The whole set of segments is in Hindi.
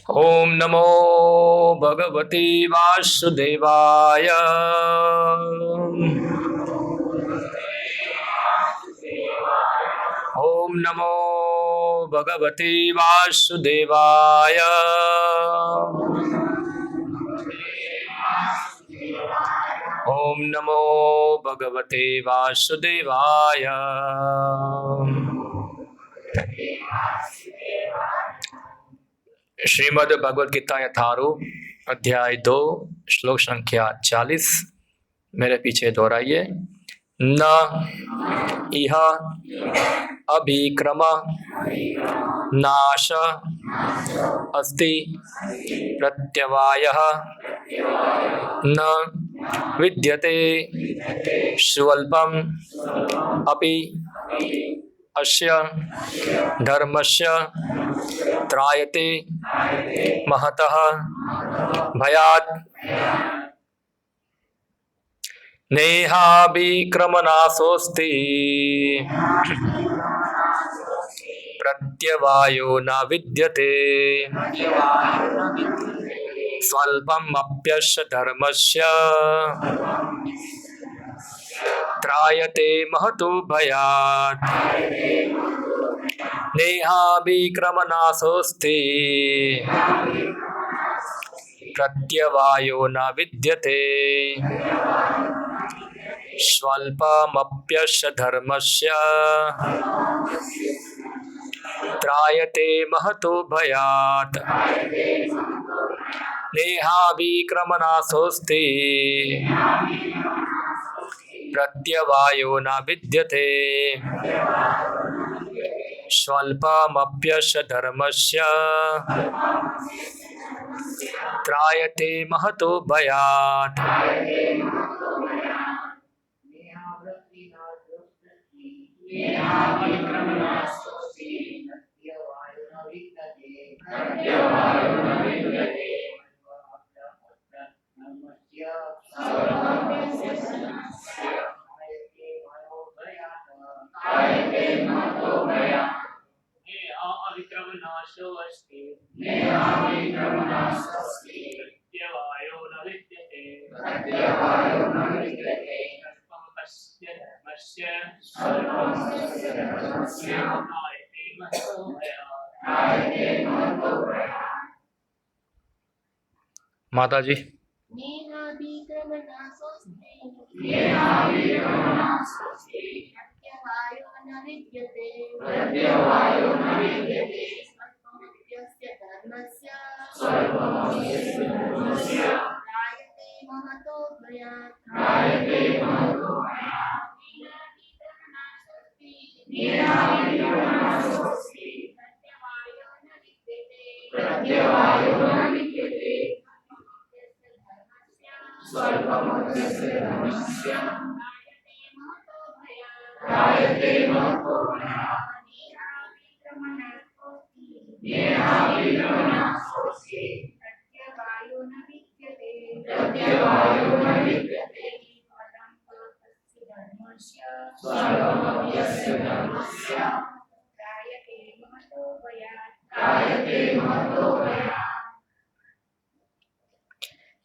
ओम नमो भगवते वासुदेवाय। ओम नमो भगवते वासुदेवाय। ओम नमो भगवते वासुदेवाय। श्रीमद् भगवद गीता यथारूप अध्याय 2 श्लोक संख्या 40 मेरे पीछे दोहराइए। न इह अभिक्रम नाश अस्ति प्रत्यवायः न विद्यते स्वल्पम अपि अस्य धर्मस्य त्रायते महतः भयात् नेहाभिक्रमनाशोऽस्ति प्रत्यवायो न विद्यते स्वल्पमप्यस्य धर्मस्य त्रायते महतो भयात् नेहाभिक्रमनाशोऽस्ति प्रत्यवायो न विद्यते स्वल्पमप्यस्य धर्मस्य त्रायते महतो भयात् नेहाभिक्रमनाशोऽस्ति प्रत्यवायो न विद्यते स्वल्पमप्यस्य धर्मस्य त्रायते महतो भयात्। माता जी,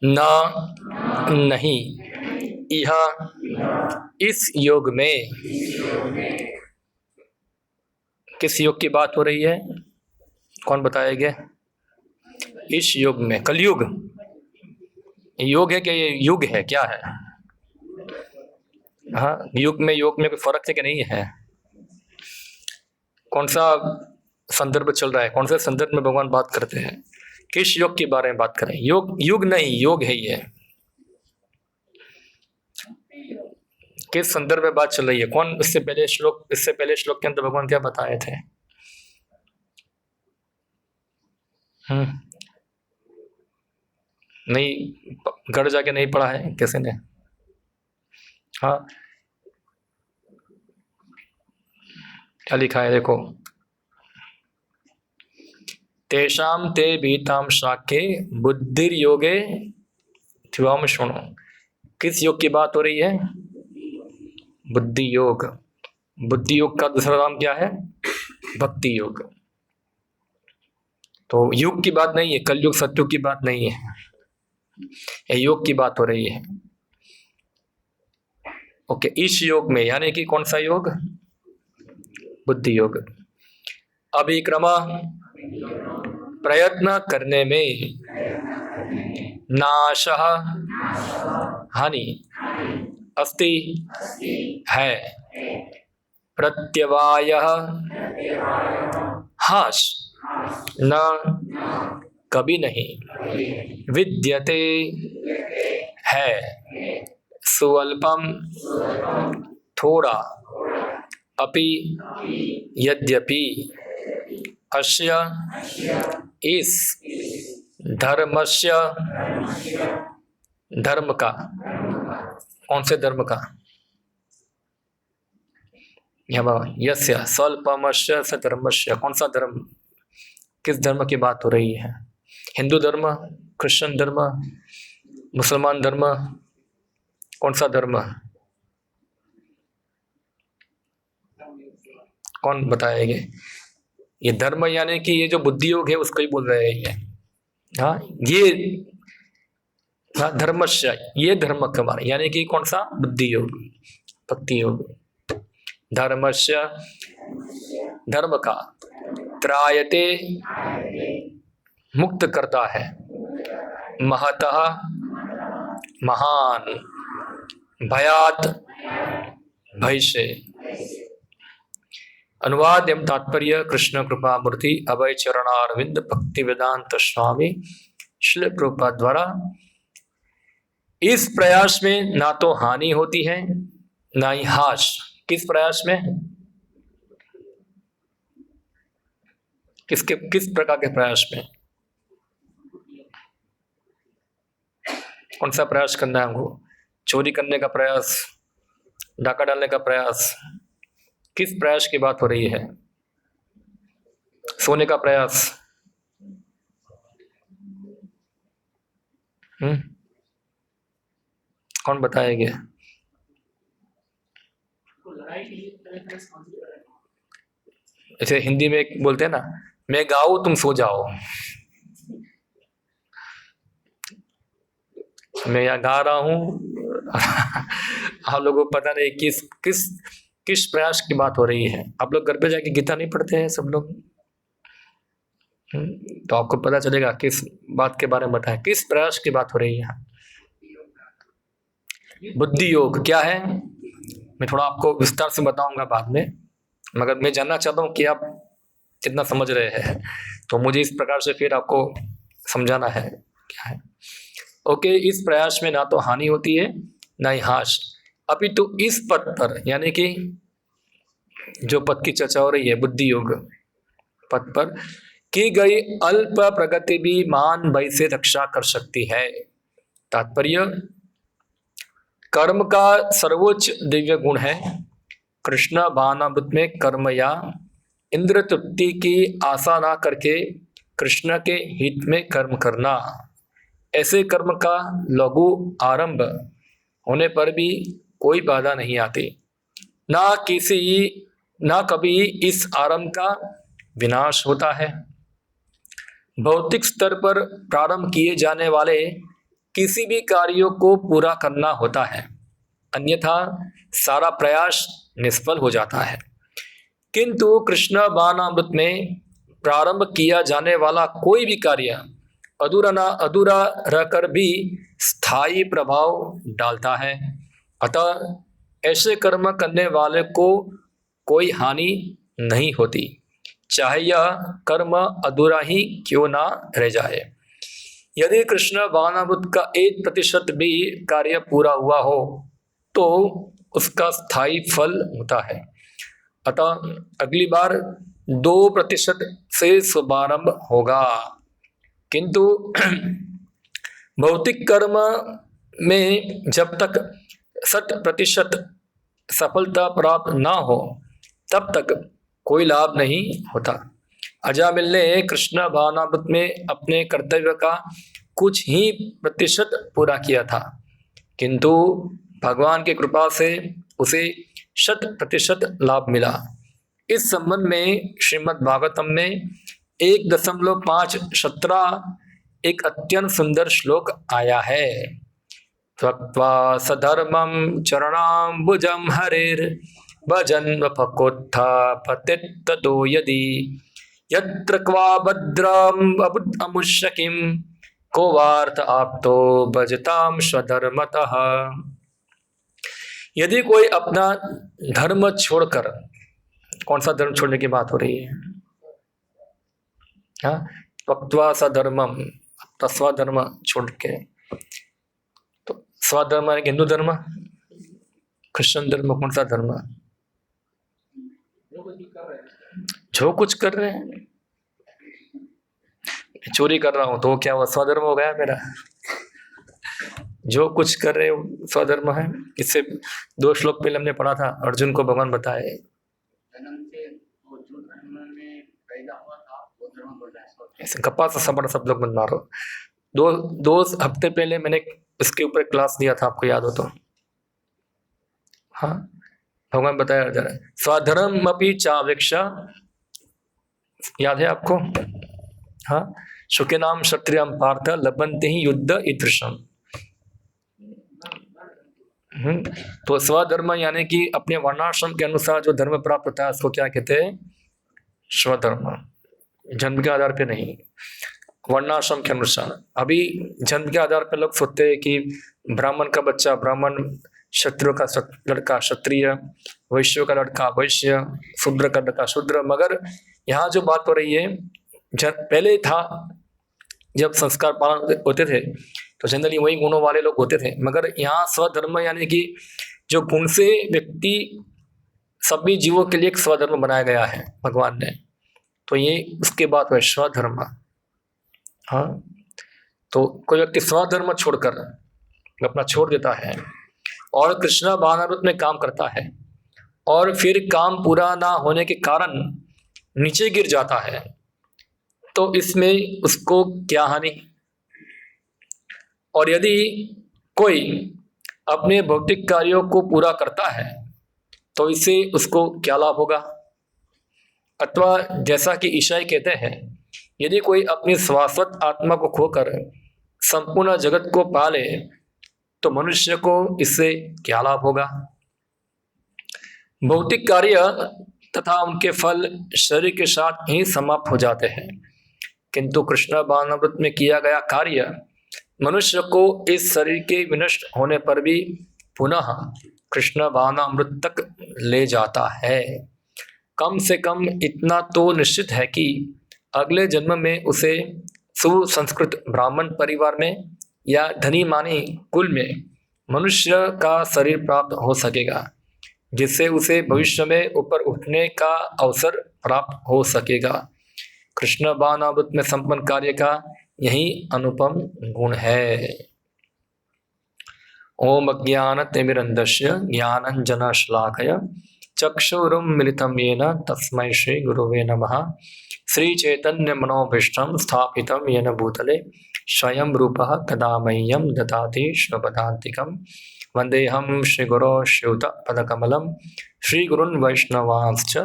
न नहीं यह इस योग में, किस योग की बात हो रही है? कौन बताएगा? इस योग में कलयुग योग है कि ये युग है, क्या है? हाँ, योग में कोई फर्क है कि नहीं है? कौन सा संदर्भ चल रहा है? कौन से संदर्भ में भगवान बात करते हैं? किस योग के बारे में बात करें? युग नहीं, योग है ये। किस संदर्भ में बात चल रही है? कौन इससे पहले श्लोक के अंदर भगवान क्या बताए थे? नहीं, घर जाके नहीं पढ़ा है किसी ने? हाँ, क्या लिखा है देखो। तेषाम ते भीताम शाके बुद्धिर योगे त्वाम शुणु। किस योग की बात हो रही है? बुद्धि योग। बुद्धि योग का दूसरा नाम क्या है? भक्ति योग। तो युग की बात नहीं है, कलयुग सत्युग की बात नहीं है, ये योग की बात हो रही है। ओके, इस योग में यानी कि कौन सा योग? बुद्धि योग। अभिक्रम प्रयत्न करने में, नाशः हानि, अस्ति है, प्रत्यवायः हास न कभी नहीं, विद्यते है, स्वल्पम थोड़ा, अपि यद्यपि, अस्य इस धर्मस्य, धर्म का, कौन से धर्म का? यस्य स्वल्पमस्य स धर्मस्य, कौन सा धर्म, किस धर्म की बात हो रही है? हिंदू धर्म, क्रिश्चियन धर्म, मुसलमान धर्म, कौन सा धर्म? कौन बताएंगे? ये धर्म यानी कि ये जो बुद्धि योग है उसको ही बोल रहे हैं। हाँ, ये धर्मस्य, ये धर्म के बारे, यानी कि कौन सा? बुद्धि योग, भक्ति योग। धर्मस्य, धर्म का, त्रायते मुक्त करता है, महतः महान, भयात भय से। अनुवाद एवं तात्पर्य कृष्ण कृपा मूर्ति अभय चरणारविंद भक्ति वेदांत स्वामी श्रील प्रभुपाद द्वारा। इस प्रयास में ना तो हानि होती है ना ही हास। किस प्रयास में? किस प्रकार के प्रयास में? कौन सा प्रयास करना है हमको? चोरी करने का प्रयास, डाका डालने का प्रयास, किस प्रयास की बात हो रही है? सोने का प्रयास? कौन बताएंगे? ऐसे हिंदी में एक बोलते हैं ना, मैं गाऊं तुम सो जाओ। मैं यहाँ गा रहा हूँ आप लोगों को पता नहीं किस किस किस प्रयास की बात हो रही है। आप लोग घर पे जाके गीता नहीं पढ़ते हैं सब लोग? तो आपको पता चलेगा किस बात के बारे में बताएं, किस प्रयास की बात हो रही है। बुद्धि योग क्या है मैं थोड़ा आपको विस्तार से बताऊंगा बाद में, मगर मैं जानना चाहता हूँ कि आप कितना समझ रहे हैं, तो मुझे इस प्रकार से फिर आपको समझाना है क्या है। ओके, इस प्रयास में ना तो हानि होती है ना ही हास, अभी तो इस पद पर, यानी कि जो पद की चर्चा हो रही है बुद्धि योग पद पर, की गई अल्प प्रगति भी मान भय से रक्षा कर सकती है। तात्पर्य, कर्म का सर्वोच्च दिव्य गुण है कृष्ण भावनामृत में कर्म या इंद्र तृप्ति की आशा ना करके कृष्ण के हित में कर्म करना। ऐसे कर्म का लघु आरंभ होने पर भी कोई बाधा नहीं आती, ना कभी इस आरंभ का विनाश होता है। भौतिक स्तर पर प्रारंभ किए जाने वाले किसी भी कार्यों को पूरा करना होता है, अन्यथा सारा प्रयास निष्फल हो जाता है। किंतु कृष्ण भावनामृत में प्रारंभ किया जाने वाला कोई भी कार्य अधूरा रहकर भी स्थायी प्रभाव डालता है। अतः ऐसे कर्म करने वाले को कोई हानि नहीं होती, चाहे यह कर्म अधूरा ही क्यों ना रह जाए। यदि कृष्ण भावनामृत का 1% भी कार्य पूरा हुआ हो तो उसका स्थायी फल होता है। अतः अगली बार 2% से शुभारंभ होगा। किंतु भौतिक कर्म में जब तक 100% सफलता प्राप्त ना हो तब तक कोई लाभ नहीं होता। अजामिल ने कृष्ण भावनामृत में अपने कर्तव्य का कुछ ही प्रतिशत पूरा किया था, किंतु भगवान की कृपा से उसे 100% लाभ मिला। इस संबंध में श्रीमद् भागवतम में 1.517 एक अत्यंत सुंदर श्लोक आया है। त्यक्त्वा सधर्मं चरणाम्बुजं हरेर् भजन् वपकोत्थापतित्ततो यदि यत्र क्वा भद्रम् अमुष्यकिं को वार्थ आप्तो भजताम स्वधर्मतः। यदि कोई अपना धर्म छोड़कर, कौन सा धर्म छोड़ने की बात हो रही है? हाँ, त्यक्त्वा सधर्मम, अपना स्वधर्म छोड़ के। तो स्वधर्म है हिंदू धर्म, क्रिश्चियन धर्म, कौन सा धर्म? जो कुछ कर रहे हैं। चोरी कर रहा हूं तो क्या वो स्वधर्म हो गया मेरा? जो कुछ कर रहे हो स्वधर्म है। इससे 2 श्लोक पहले हमने पढ़ा था, अर्जुन को भगवान बताए ऐसे गप्पा से सब लोग मत मारो। 2 हफ्ते पहले मैंने इसके ऊपर क्लास दिया था, आपको याद हो तो। हाँ, भगवान बताया अर्जुन स्वधर्म अपि चावेक्षा, याद है आपको? हाँ, शुके नाम क्षत्रियम पार्थ लभन्ते ही युद्ध ईदृशम। तो स्वधर्म यानी कि अपने वर्णाश्रम के अनुसार जो धर्म प्राप्त होता है उसको क्या कहते हैं? स्वधर्म। जन्म के आधार पे नहीं, वर्णाश्रम के अनुसार। अभी जन्म के आधार पे लोग सोचते हैं कि ब्राह्मण का बच्चा ब्राह्मण, क्षत्रिय का लड़का क्षत्रिय, वैश्य का लड़का वैश्य, शूद्र का लड़का शूद्र। मगर यहाँ जो बात हो रही है, पहले था जब संस्कार पालन होते थे तो जनरली वही गुणों वाले लोग होते थे। मगर यहाँ स्वधर्म यानी कि जो गुण से व्यक्ति, सभी जीवों के लिए एक स्वधर्म बनाया गया है भगवान ने। तो ये उसके बाद है स्वधर्म। हाँ, तो कोई व्यक्ति स्वधर्म छोड़कर अपना छोड़ देता है और कृष्ण भावनामृत में काम करता है और फिर काम पूरा ना होने के कारण नीचे गिर जाता है, तो इसमें उसको क्या हानि? और यदि कोई अपने भौतिक कार्यों को पूरा करता है तो इससे उसको क्या लाभ होगा? अथवा जैसा कि ईसाई कहते हैं, यदि कोई अपनी शाश्वत आत्मा को खोकर संपूर्ण जगत को पाले तो मनुष्य को इससे क्या लाभ होगा? भौतिक कार्य तथा उनके फल शरीर के साथ ही समाप्त हो जाते हैं, किंतु कृष्ण भावनामृत में किया गया कार्य मनुष्य को इस शरीर के विनष्ट होने पर भी पुनः कृष्ण भावनामृत तक ले जाता है। कम से कम इतना तो निश्चित है कि अगले जन्म में उसे सुसंस्कृत ब्राह्मण परिवार में या धनी मानी कुल में मनुष्य का शरीर प्राप्त हो सकेगा, जिससे उसे भविष्य में ऊपर उठने का अवसर प्राप्त हो सकेगा। कृष्ण भावनामृत में संपन्न कार्य का यही अनुपम गुण है। ओम अज्ञानतिमिरन्धस्य ज्ञानाञ्जनशलाकया चक्षुरुन्मिलितं येन तस्मै श्री गुरुवे नमः। श्री चैतन्य मनोभीष्टं स्थापितं येन भूतले स्वयं रूपः तदा मह्यं ददाति स्वपदान्तिकं। वन्देऽहं श्रीगुरो श्रीयुतपदकमलं श्रीगुरुन् वैष्णवांश्च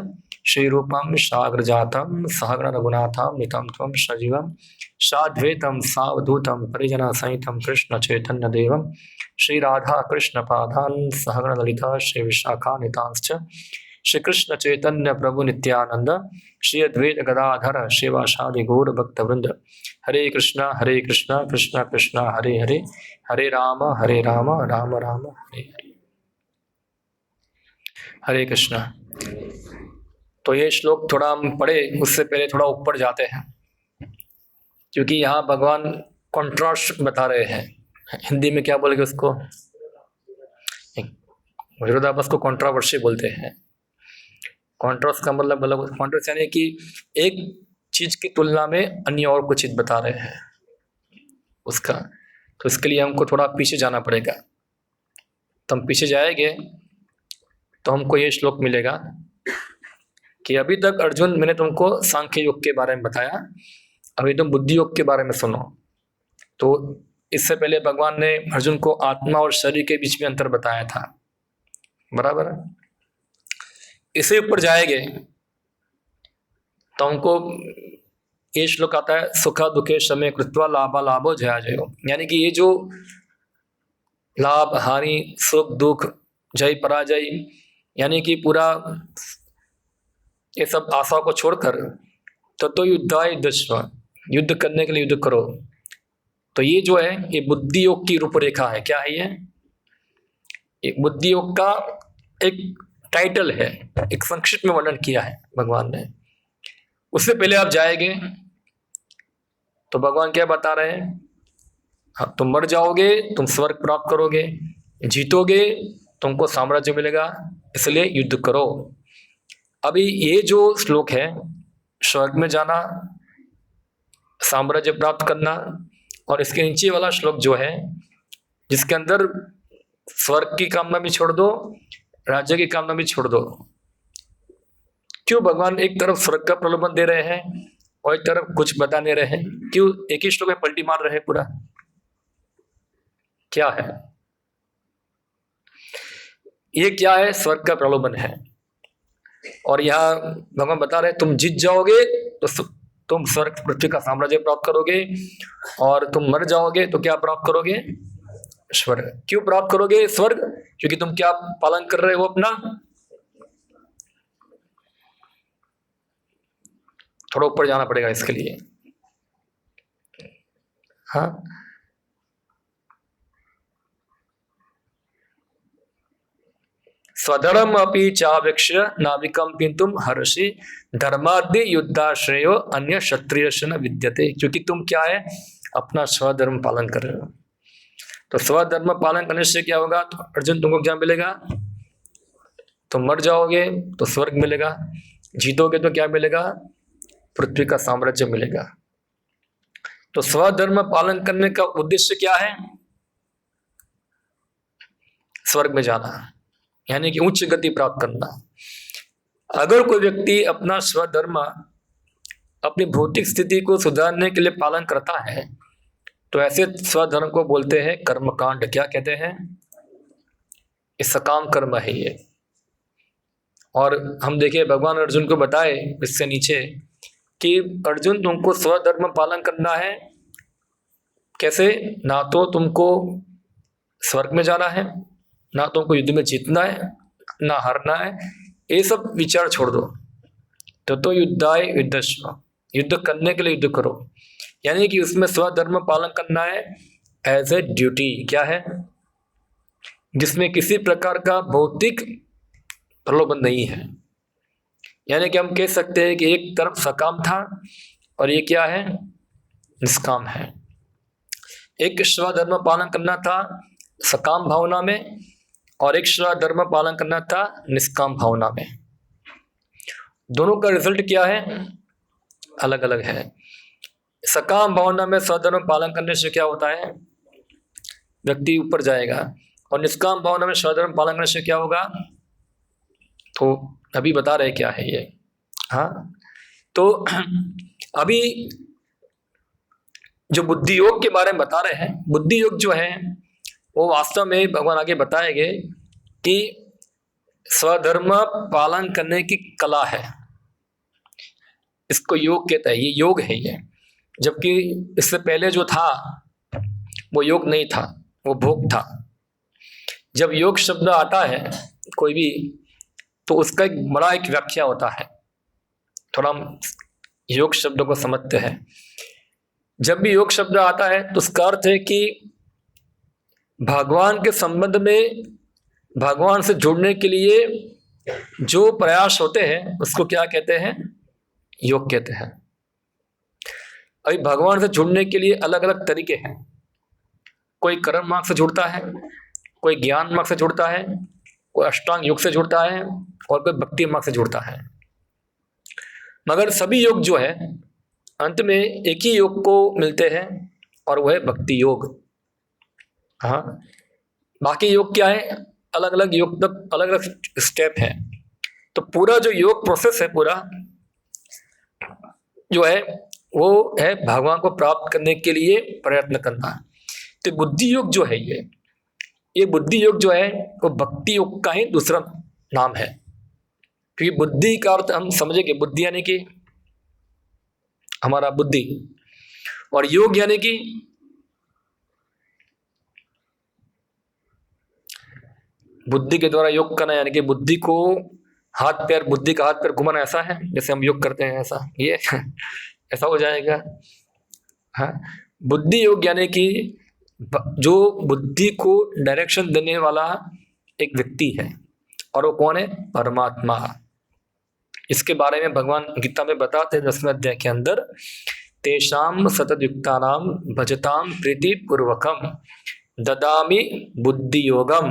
श्रीरूपं साग्रजातं सहगण रघुनाथं नितं त्वं सजीवं साद्वैतं सावधूतं परिजनसहितं कृष्ण चैतन्य देवं श्री राधा कृष्ण पादान् सहगण ललिता श्री विशाखान्वितांश्च श्री कृष्ण चैतन्य प्रभु नित्यानंद श्री अद्वैत गदाधर श्रीवासादि गौर भक्तवृंद। हरे कृष्णा कृष्णा कृष्णा हरे हरे, हरे राम राम राम हरे हरे। हरे कृष्णा। तो ये श्लोक थोड़ा हम पढ़े, उससे पहले थोड़ा ऊपर जाते हैं, क्योंकि यहाँ भगवान कॉन्ट्रास्ट बता रहे हैं। हिंदी में क्या बोलेंगे उसको? विरोधाभास को कॉन्ट्रावर्सी बोलते हैं। कॉन्ट्रास्ट का मतलब कॉन्ट्रास्ट यानी कि एक चीज की तुलना में अन्य और कुछ चीज बता रहे हैं उसका। तो इसके लिए हमको थोड़ा पीछे जाना पड़ेगा। तो हम पीछे जाएंगे तो हमको ये श्लोक मिलेगा कि अभी तक अर्जुन मैंने तुमको सांख्य योग के बारे में बताया, अभी तुम बुद्धि योग के बारे में सुनो। तो इससे पहले भगवान ने अर्जुन को आत्मा और शरीर के बीच में अंतर बताया था, बराबर है। इसे ऊपर जाएंगे तो हमको ये श्लोक आता है सुख दुखे समय कृत्वा लाभा लाभो जया जयो, यानी कि ये जो लाभ हानि सुख दुख जय पराजय, यानी कि पूरा ये सब आशाओं को छोड़कर तो युद्धाय युद्धस्व, युद्ध करने के लिए युद्ध करो। तो ये जो है ये बुद्धि योग की रूपरेखा है। क्या है ये बुद्धि योग का एक टाइटल है, एक संक्षिप्त में वर्णन किया है भगवान ने। उससे पहले आप जाएंगे तो भगवान क्या बता रहे हैं, हाँ तुम मर जाओगे, तुम स्वर्ग प्राप्त करोगे, जीतोगे तुमको साम्राज्य मिलेगा, इसलिए युद्ध करो। अभी ये जो श्लोक है स्वर्ग में जाना, साम्राज्य प्राप्त करना, और इसके नीचे वाला श्लोक जो है जिसके अंदर स्वर्ग की कामना भी छोड़ दो, राज्य की कामना भी छोड़ दो। क्यों भगवान एक तरफ स्वर्ग का प्रलोभन दे रहे हैं और एक तरफ कुछ बता नहीं रहे हैं? क्यों एक ही श्लोक में पलटी मार रहे हैं पूरा? क्या है ये? क्या है? स्वर्ग का प्रलोभन है। और यहाँ भगवान बता रहे तुम जीत जाओगे तो तुम स्वर्ग पृथ्वी का साम्राज्य प्राप्त करोगे, और तुम मर जाओगे तो क्या प्राप्त करोगे? स्वर्ग। क्यों प्राप्त करोगे स्वर्ग? क्योंकि तुम क्या पालन कर रहे हो अपना? थोड़ा ऊपर जाना पड़ेगा इसके लिए। हाँ, स्वधर्म अपि चावेक्ष्य नाविकम किंतुम हर्षि धर्मादि युद्धाश्रयो अन्य क्षत्रिय न विद्यते। क्योंकि तुम क्या है अपना स्वधर्म पालन कर रहे हो। तो स्वधर्म पालन करने से क्या होगा? तो अर्जुन तुमको क्या मिलेगा? तुम मर जाओगे तो स्वर्ग मिलेगा, जीतोगे तो क्या मिलेगा? पृथ्वी का साम्राज्य मिलेगा। तो स्वधर्म पालन करने का उद्देश्य क्या है? स्वर्ग में जाना, यानी कि उच्च गति प्राप्त करना। अगर कोई व्यक्ति अपना स्वधर्म अपनी भौतिक स्थिति को सुधारने के लिए पालन करता है तो ऐसे स्वधर्म को बोलते हैं कर्मकांड। क्या कहते हैं? ये सकाम कर्म है ये। और हम देखिए भगवान अर्जुन को बताए इससे नीचे कि अर्जुन तुमको स्वधर्म पालन करना है। कैसे? ना तो तुमको स्वर्ग में जाना है, ना तुमको युद्ध में जीतना है, ना हारना है। ये सब विचार छोड़ दो। तो युद्धाय युद्धस्व, युद्ध करने के लिए युद्ध करो, यानी कि उसमें स्वधर्म पालन करना है एज ए ड्यूटी। क्या है? जिसमें किसी प्रकार का भौतिक प्रलोभन नहीं है। यानी कि हम कह सकते हैं कि एक तरफ सकाम था और ये क्या है? निष्काम है। एक स्वधर्म पालन करना था सकाम भावना में, और एक स्वधर्म पालन करना था निष्काम भावना में। दोनों का रिजल्ट क्या है? अलग अलग है। सकाम भावना में स्वधर्म पालन करने से क्या होता है? व्यक्ति ऊपर जाएगा, और निष्काम भावना में स्वधर्म पालन करने से क्या होगा? तो अभी बता रहे क्या है ये। हाँ, तो अभी जो बुद्धि योग के बारे में बता रहे हैं, बुद्धि योग जो है वो वास्तव में भगवान आगे बताएंगे कि स्वधर्म पालन करने की कला है। इसको योग कहते हैं, ये योग है ये। जबकि इससे पहले जो था वो योग नहीं था, वो भोग था। जब योग शब्द आता है कोई भी, तो उसका एक बड़ा एक व्याख्या होता है। थोड़ा हम योग शब्द को समझते हैं। जब भी योग शब्द आता है तो उसका अर्थ है कि भगवान के संबंध में, भगवान से जुड़ने के लिए जो प्रयास होते हैं उसको क्या कहते हैं? योग कहते हैं। अभी भगवान से जुड़ने के लिए अलग अलग तरीके हैं। कोई कर्म मार्ग से जुड़ता है, कोई ज्ञान मार्ग से जुड़ता है, कोई अष्टांग योग से जुड़ता है, और कोई भक्ति मार्ग से जुड़ता है। मगर सभी योग जो है अंत में एक ही योग को मिलते हैं, और वह है भक्ति योग। हाँ, बाकी योग क्या है? अलग अलग योग तक अलग अलग स्टेप है। तो पूरा जो योग प्रोसेस है पूरा जो है वो है भगवान को प्राप्त करने के लिए प्रयत्न करना। तो बुद्धि योग जो है ये बुद्धि योग जो है वो भक्ति योग का ही दूसरा नाम है। क्योंकि बुद्धि का अर्थ हम समझेंगे, बुद्धि यानी कि हमारा बुद्धि, और योग यानी कि बुद्धि के द्वारा योग करना, यानी कि बुद्धि को हाथ पैर, बुद्धि का हाथ पैर घुमाना, ऐसा है जैसे हम योग करते हैं ऐसा, ये ऐसा हो जाएगा। हाँ, बुद्धि योग यानी कि जो बुद्धि को डायरेक्शन देने वाला एक व्यक्ति है, और वो कौन है? परमात्मा। इसके बारे में भगवान गीता में बताते हैं 10वें अध्याय के अंदर, तेषाम सततयुक्तानाम भजताम प्रीति पूर्वकम ददामि बुद्धि योगम।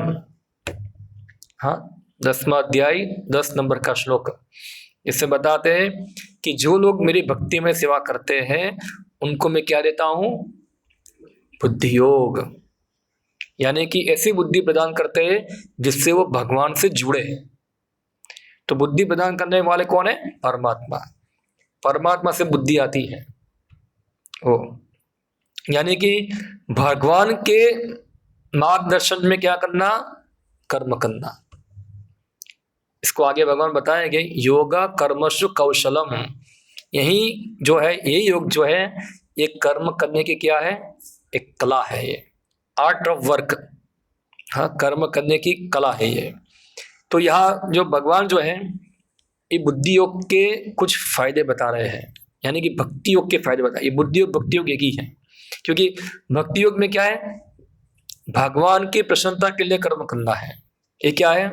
हाँ, 10वां अध्याय 10 नंबर का श्लोक। इससे बताते हैं कि जो लोग मेरी भक्ति में सेवा करते हैं उनको मैं क्या देता हूं? बुद्धि योग, यानी कि ऐसी बुद्धि प्रदान करते हैं जिससे वो भगवान से जुड़े। तो बुद्धि प्रदान करने वाले कौन है? परमात्मा। परमात्मा से बुद्धि आती है ओ, यानी कि भगवान के मार्गदर्शन में क्या करना? कर्म करना। इसको आगे भगवान बताएंगे, योगा कर्मसु कौशलम। यही जो है, ये योग जो है, ये कर्म करने की क्या है? एक कला है, ये आर्ट ऑफ वर्क। हाँ, कर्म करने की कला है ये। तो यहाँ जो भगवान जो है, ये बुद्धि योग के कुछ फायदे बता रहे हैं, यानी कि भक्ति योग के फायदे बता। ये बुद्धि योग भक्ति योग एक ही है, क्योंकि भक्ति योग में क्या है? भगवान की प्रसन्नता के लिए कर्म करना है, ये क्या है?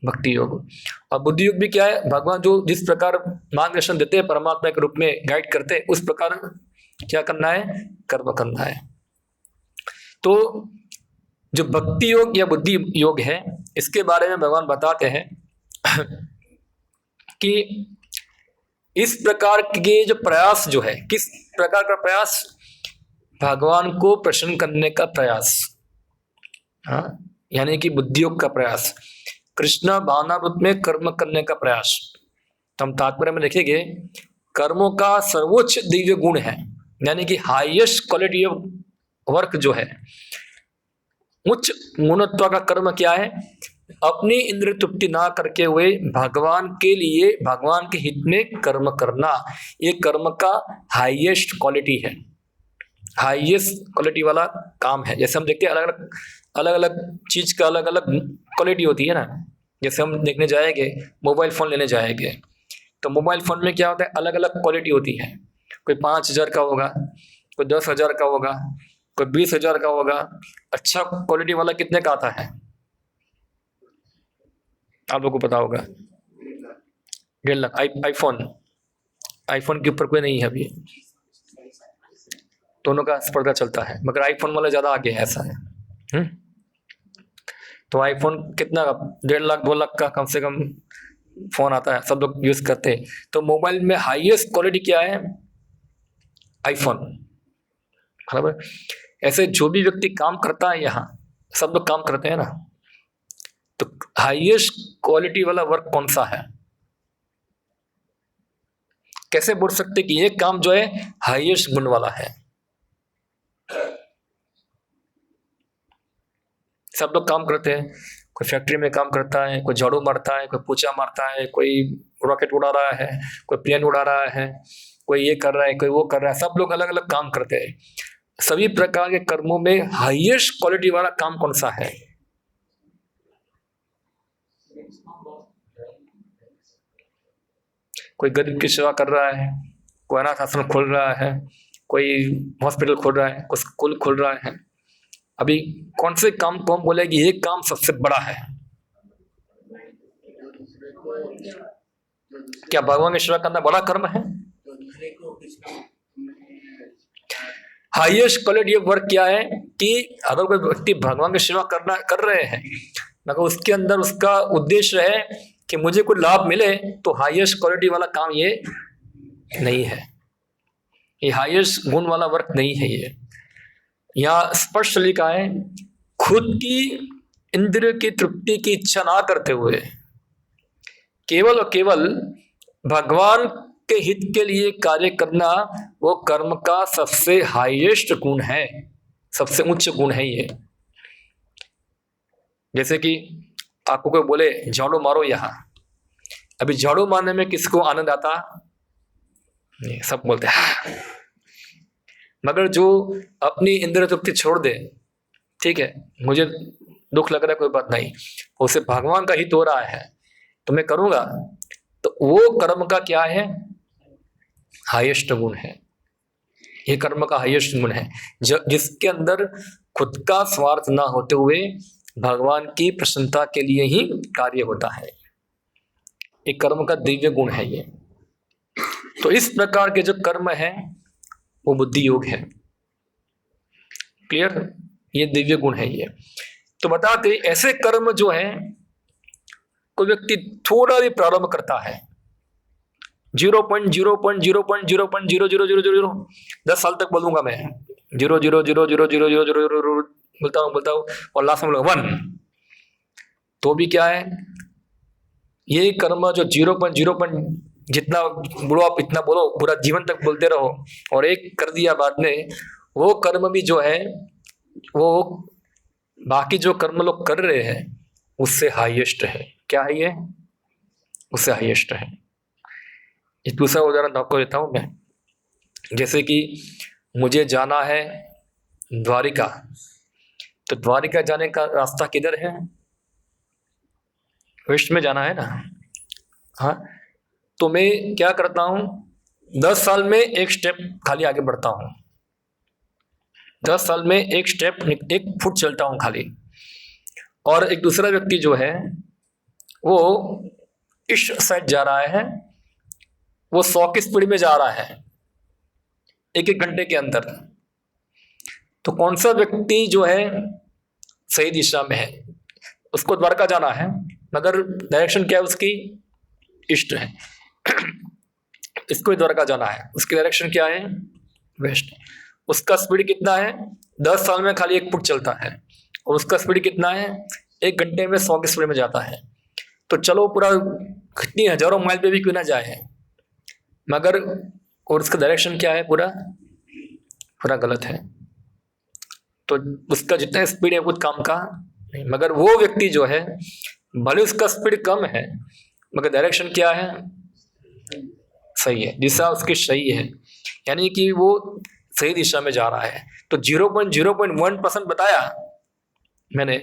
भक्ति योग। और बुद्धि योग भी क्या है? भगवान जो जिस प्रकार मार्गदर्शन देते हैं, परमात्मा के रूप में गाइड करते हैं, उस प्रकार क्या करना है? कर्म करना है। तो जो भक्ति योग या बुद्धि योग है, इसके बारे में भगवान बताते हैं कि इस प्रकार के जो प्रयास जो है, किस प्रकार का प्रयास? भगवान को प्रसन्न करने का प्रयास। हाँ, यानी कि बुद्धि योग का प्रयास, कृष्ण भावनामृत में कर्म करने का प्रयास। तो हम तात्पर्य में देखेंगे, कर्मों का सर्वोच्च दिव्य गुण है, यानी कि हाईएस्ट क्वालिटी ऑफ वर्क जो है, उच्च गुणत्व का कर्म क्या है? अपनी इंद्रिय तृप्ति ना करके हुए भगवान के लिए, भगवान के हित में कर्म करना, ये कर्म का हाईएस्ट क्वालिटी है, हाईएस्ट क्वालिटी वाला काम है। जैसे हम देखते हैं अलग अलग चीज का अलग अलग क्वालिटी होती है ना। जैसे हम देखने जाएंगे, मोबाइल फोन लेने जाएंगे, तो मोबाइल फोन में क्या होता है? अलग अलग क्वालिटी होती है। कोई 5,000 का होगा, कोई 10,000 का होगा, कोई 20,000 का होगा। अच्छा क्वालिटी वाला कितने का आता है? आप लोगों को पता होगा, 1.5 लाख। आईफोन के ऊपर कोई नहीं है अभी, दोनों का स्पर्धा चलता है, मगर आईफोन वाला ज्यादा आगे है, ऐसा है। तो आईफोन कितना का? 1.5 लाख 2 लाख का कम से कम फोन आता है, सब लोग यूज करते हैं। तो मोबाइल में हाईएस्ट क्वालिटी क्या है? आईफोन, बराबर। ऐसे जो भी व्यक्ति काम करता है, यहाँ सब लोग काम करते हैं ना, तो हाईएस्ट क्वालिटी वाला वर्क कौन सा है? कैसे बोल सकते कि ये काम जो है हाईएस्ट गुण वाला है? सब लोग काम करते हैं, कोई फैक्ट्री में काम करता है, कोई झाड़ू मारता है, कोई पोछा मारता है, कोई रॉकेट उड़ा रहा है, कोई प्लेन उड़ा रहा है, कोई ये कर रहा है, कोई वो कर रहा है। सब लोग अलग अलग काम करते हैं। सभी प्रकार के कर्मों में हाईएस्ट क्वालिटी वाला काम कौन सा है? कोई गरीब की सेवा कर रहा है, कोई अनाथ आश्रम खोल रहा है, कोई हॉस्पिटल खोल रहा है, कोई स्कूल खोल रहा है। अभी कौन से काम को हम बोले कि ये काम सबसे बड़ा है? क्या भगवान की सेवा करना बड़ा कर्म है? हाईएस्ट क्वालिटी ऑफ वर्क क्या है कि अगर कोई व्यक्ति भगवान की सेवा कर रहे हैं, मगर उसके अंदर उसका उद्देश्य है कि मुझे कोई लाभ मिले, तो हाईएस्ट क्वालिटी वाला काम ये नहीं है, ये हाईएस्ट गुण वाला वर्क नहीं है। ये यहाँ स्पष्ट लिखा है, खुद की इंद्रिय की तृप्ति की इच्छा ना करते हुए केवल और केवल भगवान के हित के लिए कार्य करना, वो कर्म का सबसे हाईएस्ट गुण है, सबसे उच्च गुण है ये। जैसे कि आपको कोई बोले झाड़ू मारो यहाँ, अभी झाड़ू मारने में किसको आनंद आता? नहीं, सब बोलते हैं हाँ। मगर जो अपनी इंद्रिय तृप्ति छोड़ दे, ठीक है मुझे दुख लग रहा है कोई बात नहीं, उसे भगवान का हित हो रहा है तो मैं करूंगा, तो वो कर्म का क्या है, हाईएस्ट गुण है। ये कर्म का हाईएस्ट गुण है जिसके अंदर खुद का स्वार्थ ना होते हुए भगवान की प्रसन्नता के लिए ही कार्य होता है। एक कर्म का दिव्य गुण है ये। तो इस प्रकार के जो कर्म है वो बुद्धि योग है। क्लियर? ये दिव्य गुण है ये। तो बताते ऐसे कर्म जो है कोई व्यक्ति थोड़ा भी प्रारंभ करता है 0.0.0.0.000 10 साल तक बोलूंगा मैं 0.0000000 बोलता हूँ और लास्ट में 1, तो भी क्या है ये कर्म जो 0.0 जितना बोलो आप इतना बोलो, पूरा जीवन तक बोलते रहो और एक कर दिया बाद में, वो कर्म भी जो है वो बाकी जो कर्म लोग कर रहे हैं उससे हाईएस्ट है। क्या है ये? उससे हाईएस्ट है। एक दूसरा उदाहरण आपको देता हूं मैं। जैसे कि मुझे जाना है द्वारिका, तो द्वारिका जाने का रास्ता किधर है? वेस्ट में जाना है ना। हाँ, तो मैं क्या करता हूं 10 साल में एक स्टेप खाली आगे बढ़ता हूं, 10 साल में एक स्टेप, एक फुट चलता हूं खाली। और एक दूसरा व्यक्ति जो है वो इस साइड जा रहा है, वो 100 की स्पीड में जा रहा है 1-1 घंटे के अंदर। तो कौन सा व्यक्ति जो है सही दिशा में है? उसको द्वारका जाना है मगर डायरेक्शन क्या है उसकी? ईस्ट है। इसको द्वारका जाना है, उसकी डायरेक्शन क्या है? वेस्ट। उसका स्पीड कितना है? 10 साल में खाली 1 फुट चलता है। और उसका स्पीड कितना है? 1 घंटे में 100 की स्पीड में जाता है। तो चलो पूरा कितनी हजारों माइल पे भी क्यों ना जाए, मगर और उसका डायरेक्शन क्या है? पूरा गलत है। तो उसका जितना स्पीड है कुछ काम का नहीं। मगर वो व्यक्ति जो है भले उसका स्पीड कम है मगर डायरेक्शन क्या है? सही है, दिशा उसकी सही है, यानी कि वो सही दिशा में जा रहा है। तो 0.0.1% बताया मैंने,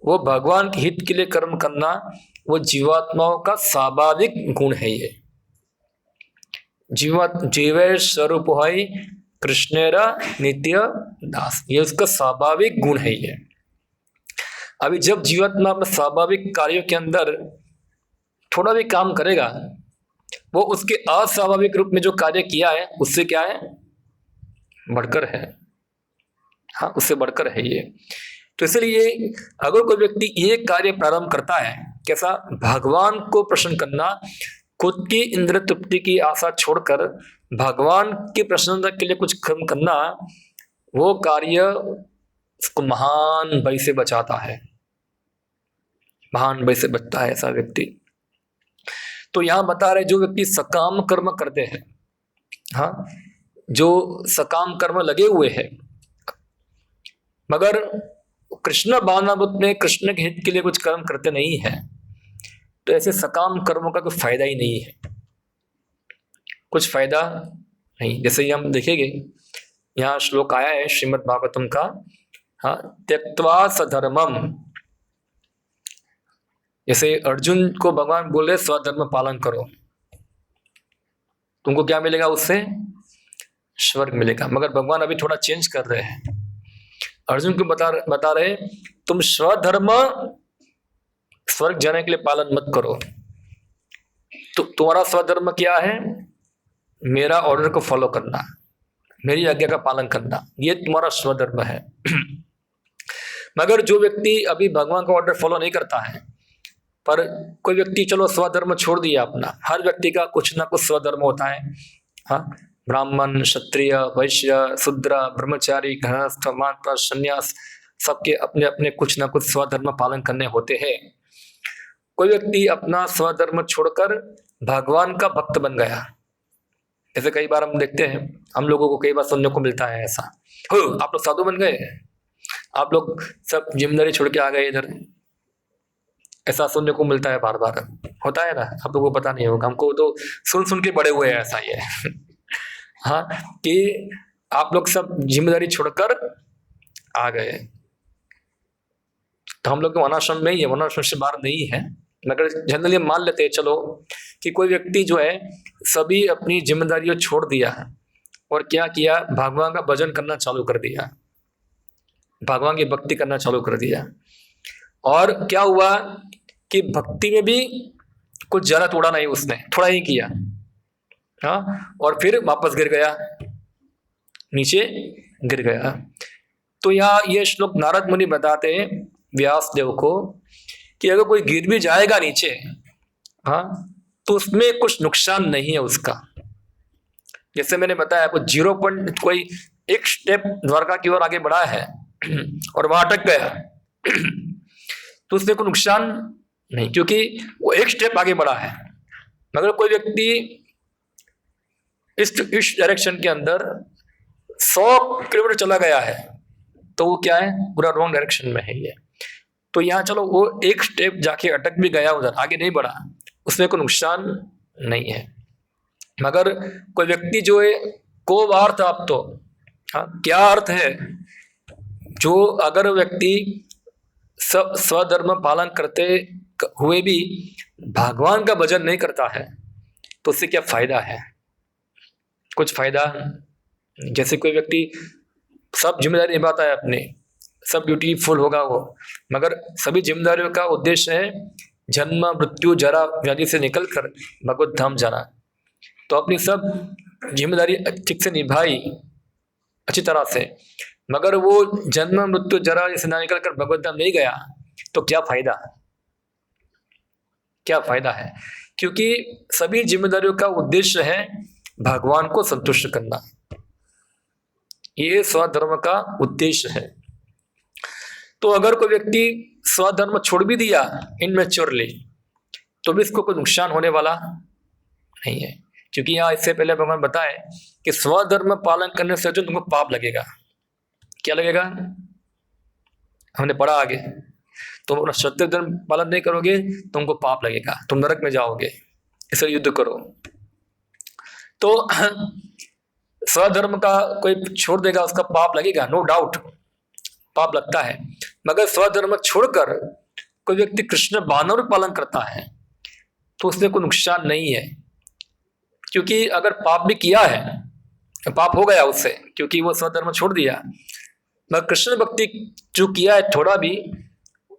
वो भगवान के हित के लिए कर्म करना वो जीवात्माओं का स्वाभाविक गुण है। ये जीवे स्वरूप है कृष्णेरा नित्य दास, ये उसका स्वाभाविक गुण है ये। अभी जब जीवात्मा अपने स्वाभाविक कार्यों के अंदर थोड़ा भी काम करेगा, वो उसके अस्वाभाविक रूप में जो कार्य किया है उससे क्या है? बढ़कर है। हाँ, उससे बढ़कर है ये। तो इसलिए अगर कोई व्यक्ति ये कार्य प्रारंभ करता है, कैसा? भगवान को प्रसन्न करना, खुद की इंद्रिय तृप्ति की आशा छोड़कर भगवान की प्रसन्नता के लिए कुछ कर्म करना, वो कार्य उसको महान भय से बचाता है, महान भय से बचता है ऐसा व्यक्ति। तो यहां बता रहे जो व्यक्ति सकाम कर्म करते हैं, हाँ, जो सकाम कर्म लगे हुए हैं मगर कृष्ण भावनाभूत में कृष्ण के हित के लिए कुछ कर्म करते नहीं है, तो ऐसे सकाम कर्मों का कोई फायदा ही नहीं है, कुछ फायदा नहीं। जैसे ही हम देखेंगे, यहाँ श्लोक आया है श्रीमद् भागवतम का, हाँ, त्यक्त्वा सधर्मम। जैसे अर्जुन को भगवान बोले स्वधर्म पालन करो, तुमको क्या मिलेगा? उससे स्वर्ग मिलेगा। मगर भगवान अभी थोड़ा चेंज कर रहे हैं, अर्जुन को बता रहे तुम स्वधर्म स्वर्ग जाने के लिए पालन मत करो। तो तुम्हारा स्वधर्म क्या है? मेरा ऑर्डर को फॉलो करना, मेरी आज्ञा का पालन करना, ये तुम्हारा स्वधर्म है। मगर जो व्यक्ति अभी भगवान का ऑर्डर फॉलो नहीं करता है, पर कोई व्यक्ति चलो स्वधर्म छोड़ दिया अपना, हर व्यक्ति का कुछ ना कुछ स्वधर्म होता है, हाँ, ब्राह्मण, क्षत्रिय, वैश्य, शूद्र, ब्रह्मचारी, गृहस्थ, वानप्रस्थ, संन्यास, सबके अपने अपने कुछ ना कुछ स्वधर्म पालन करने होते हैं। कोई व्यक्ति अपना स्वधर्म छोड़कर भगवान का भक्त बन गया, ऐसे कई बार हम देखते हैं, हम लोगों को कई बार सुनने को मिलता है ऐसा, हो आप लोग साधु बन गए, आप लोग सब जिम्मेदारी छोड़ के आ गए इधर, ऐसा सुनने को मिलता है बार बार, होता है ना। आप लोगों को पता नहीं होगा, हमको तो सुन सुन के बड़े हुए हैं ऐसा ही है। हाँ, कि आप लोग सब जिम्मेदारी छोड़कर आ गए। तो हम लोग वनाश्रम में ही है, वनाश्रम से बाहर नहीं है, मगर जनरली मान लेते हैं चलो कि कोई व्यक्ति जो है सभी अपनी जिम्मेदारियों छोड़ दिया है और क्या किया, भगवान का भजन करना चालू कर दिया, भगवान की भक्ति करना चालू कर दिया। और क्या हुआ कि भक्ति में भी कुछ ज्यादा तोड़ा नहीं उसने, थोड़ा ही किया, हाँ, और फिर वापस गिर गया, नीचे गिर गया। तो यहाँ ये श्लोक नारद मुनि बताते हैं व्यास देव को कि अगर कोई गिर भी जाएगा नीचे, हाँ, तो उसमें कुछ नुकसान नहीं है उसका। जैसे मैंने बताया कुछ 0 कोई एक स्टेप द्वारका की ओर आगे बढ़ा है और वहां अटक गया तो उसमें कोई नुकसान नहीं, क्योंकि वो एक स्टेप आगे बढ़ा है। मगर कोई व्यक्ति इस डायरेक्शन के अंदर 100 किलोमीटर चला गया है तो वो क्या है, पूरा रॉन्ग डायरेक्शन में है ये। तो यहाँ चलो वो एक स्टेप जाके अटक भी गया, उधर आगे नहीं बढ़ा, उसमें कोई नुकसान नहीं है। मगर कोई व्यक्ति जो है को अर्थ आप तो, हाँ, क्या अर्थ है, जो अगर व्यक्ति स्वधर्म पालन करते हुए भी भगवान का भजन नहीं करता है तो उससे क्या फायदा है, कुछ फायदा। जैसे कोई व्यक्ति सब जिम्मेदारी निभाता है अपने, सब ड्यूटी फुल होगा वो, मगर सभी जिम्मेदारियों का उद्देश्य है जन्म मृत्यु जरा व्याधि से निकलकर भगवत धाम जाना, तो अपनी सब जिम्मेदारी ठीक से निभाई अच्छी तरह से, मगर वो जन्म मृत्यु जरा से ना निकल कर भगवत धाम नहीं गया तो क्या फायदा, क्या फायदा है। क्योंकि सभी जिम्मेदारियों का उद्देश्य है भगवान को संतुष्ट करना, ये स्वधर्म का उद्देश्य है। तो अगर कोई व्यक्ति स्वधर्म छोड़ भी दिया इनमेच्योरली तो भी इसको कोई नुकसान होने वाला नहीं है, क्योंकि यहाँ इससे पहले भगवान बताए कि स्वधर्म पालन करने से जो तुमको पाप लगेगा, क्या लगेगा, हमने पढ़ा आगे, तुम अपना क्षत्रिय धर्म पालन नहीं करोगे तुमको पाप लगेगा, तुम नरक में जाओगे, इससे युद्ध करो। तो स्वधर्म का कोई छोड़ देगा उसका पाप लगेगा, नो डाउट पाप लगता है। मगर स्वधर्म छोड़कर कोई व्यक्ति कृष्ण बानर पालन करता है तो उसमें कोई नुकसान नहीं है, क्योंकि अगर पाप भी किया है पाप हो गया उससे, क्योंकि वो स्वधर्म छोड़ दिया, मगर कृष्ण भक्ति जो किया है थोड़ा भी,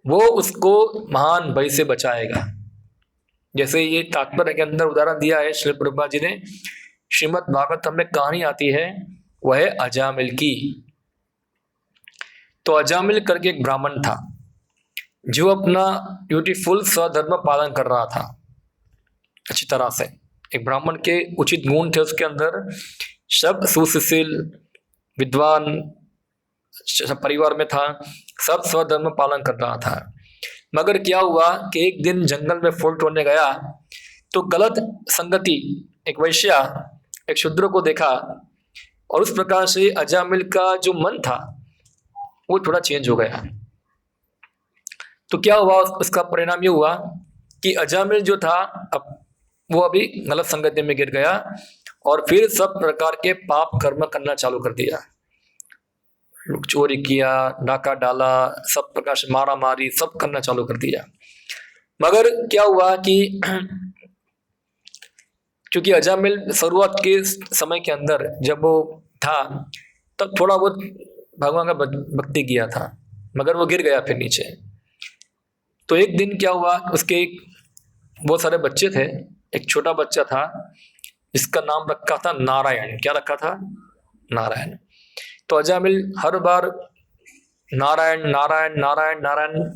वो उसको महान भय से बचाएगा। जैसे ये तात्पर्य के अंदर उदाहरण दिया है श्री प्रभुपाद जी ने, श्रीमद् भागवतम में कहानी आती है, वह है अजामिल की। तो अजामिल करके एक ब्राह्मण था जो अपना ब्यूटीफुल स्वधर्म पालन कर रहा था अच्छी तरह से। एक ब्राह्मण के उचित गुण थे उसके अंदर, सब सुशील विद्वान परिवार में था, सब स्वधर्म पालन कर रहा था। मगर क्या हुआ कि एक दिन जंगल में फूल तोड़ने गया तो गलत संगति, एक वैश्या एक शूद्र को देखा, और उस प्रकार से अजामिल का जो मन था वो थोड़ा चेंज हो गया। तो क्या हुआ, उसका परिणाम ये हुआ कि अजामिल जो था अब वो अभी गलत संगति में गिर गया और फिर सब प्रकार के पाप कर्म करना चालू कर दिया, चोरी किया, डाका डाला, सब प्रकार से मारा मारी सब करना चालू कर दिया। मगर क्या हुआ कि क्योंकि अजामिल शुरुआत के समय के अंदर जब वो था तब थोड़ा बहुत भगवान का भक्ति किया था, मगर वो गिर गया फिर नीचे। तो एक दिन क्या हुआ, उसके बहुत सारे बच्चे थे, एक छोटा बच्चा था जिसका नाम रखा था नारायण। क्या रखा था? नारायण। तो अजामिल हर बार नारायण नारायण नारायण नारायण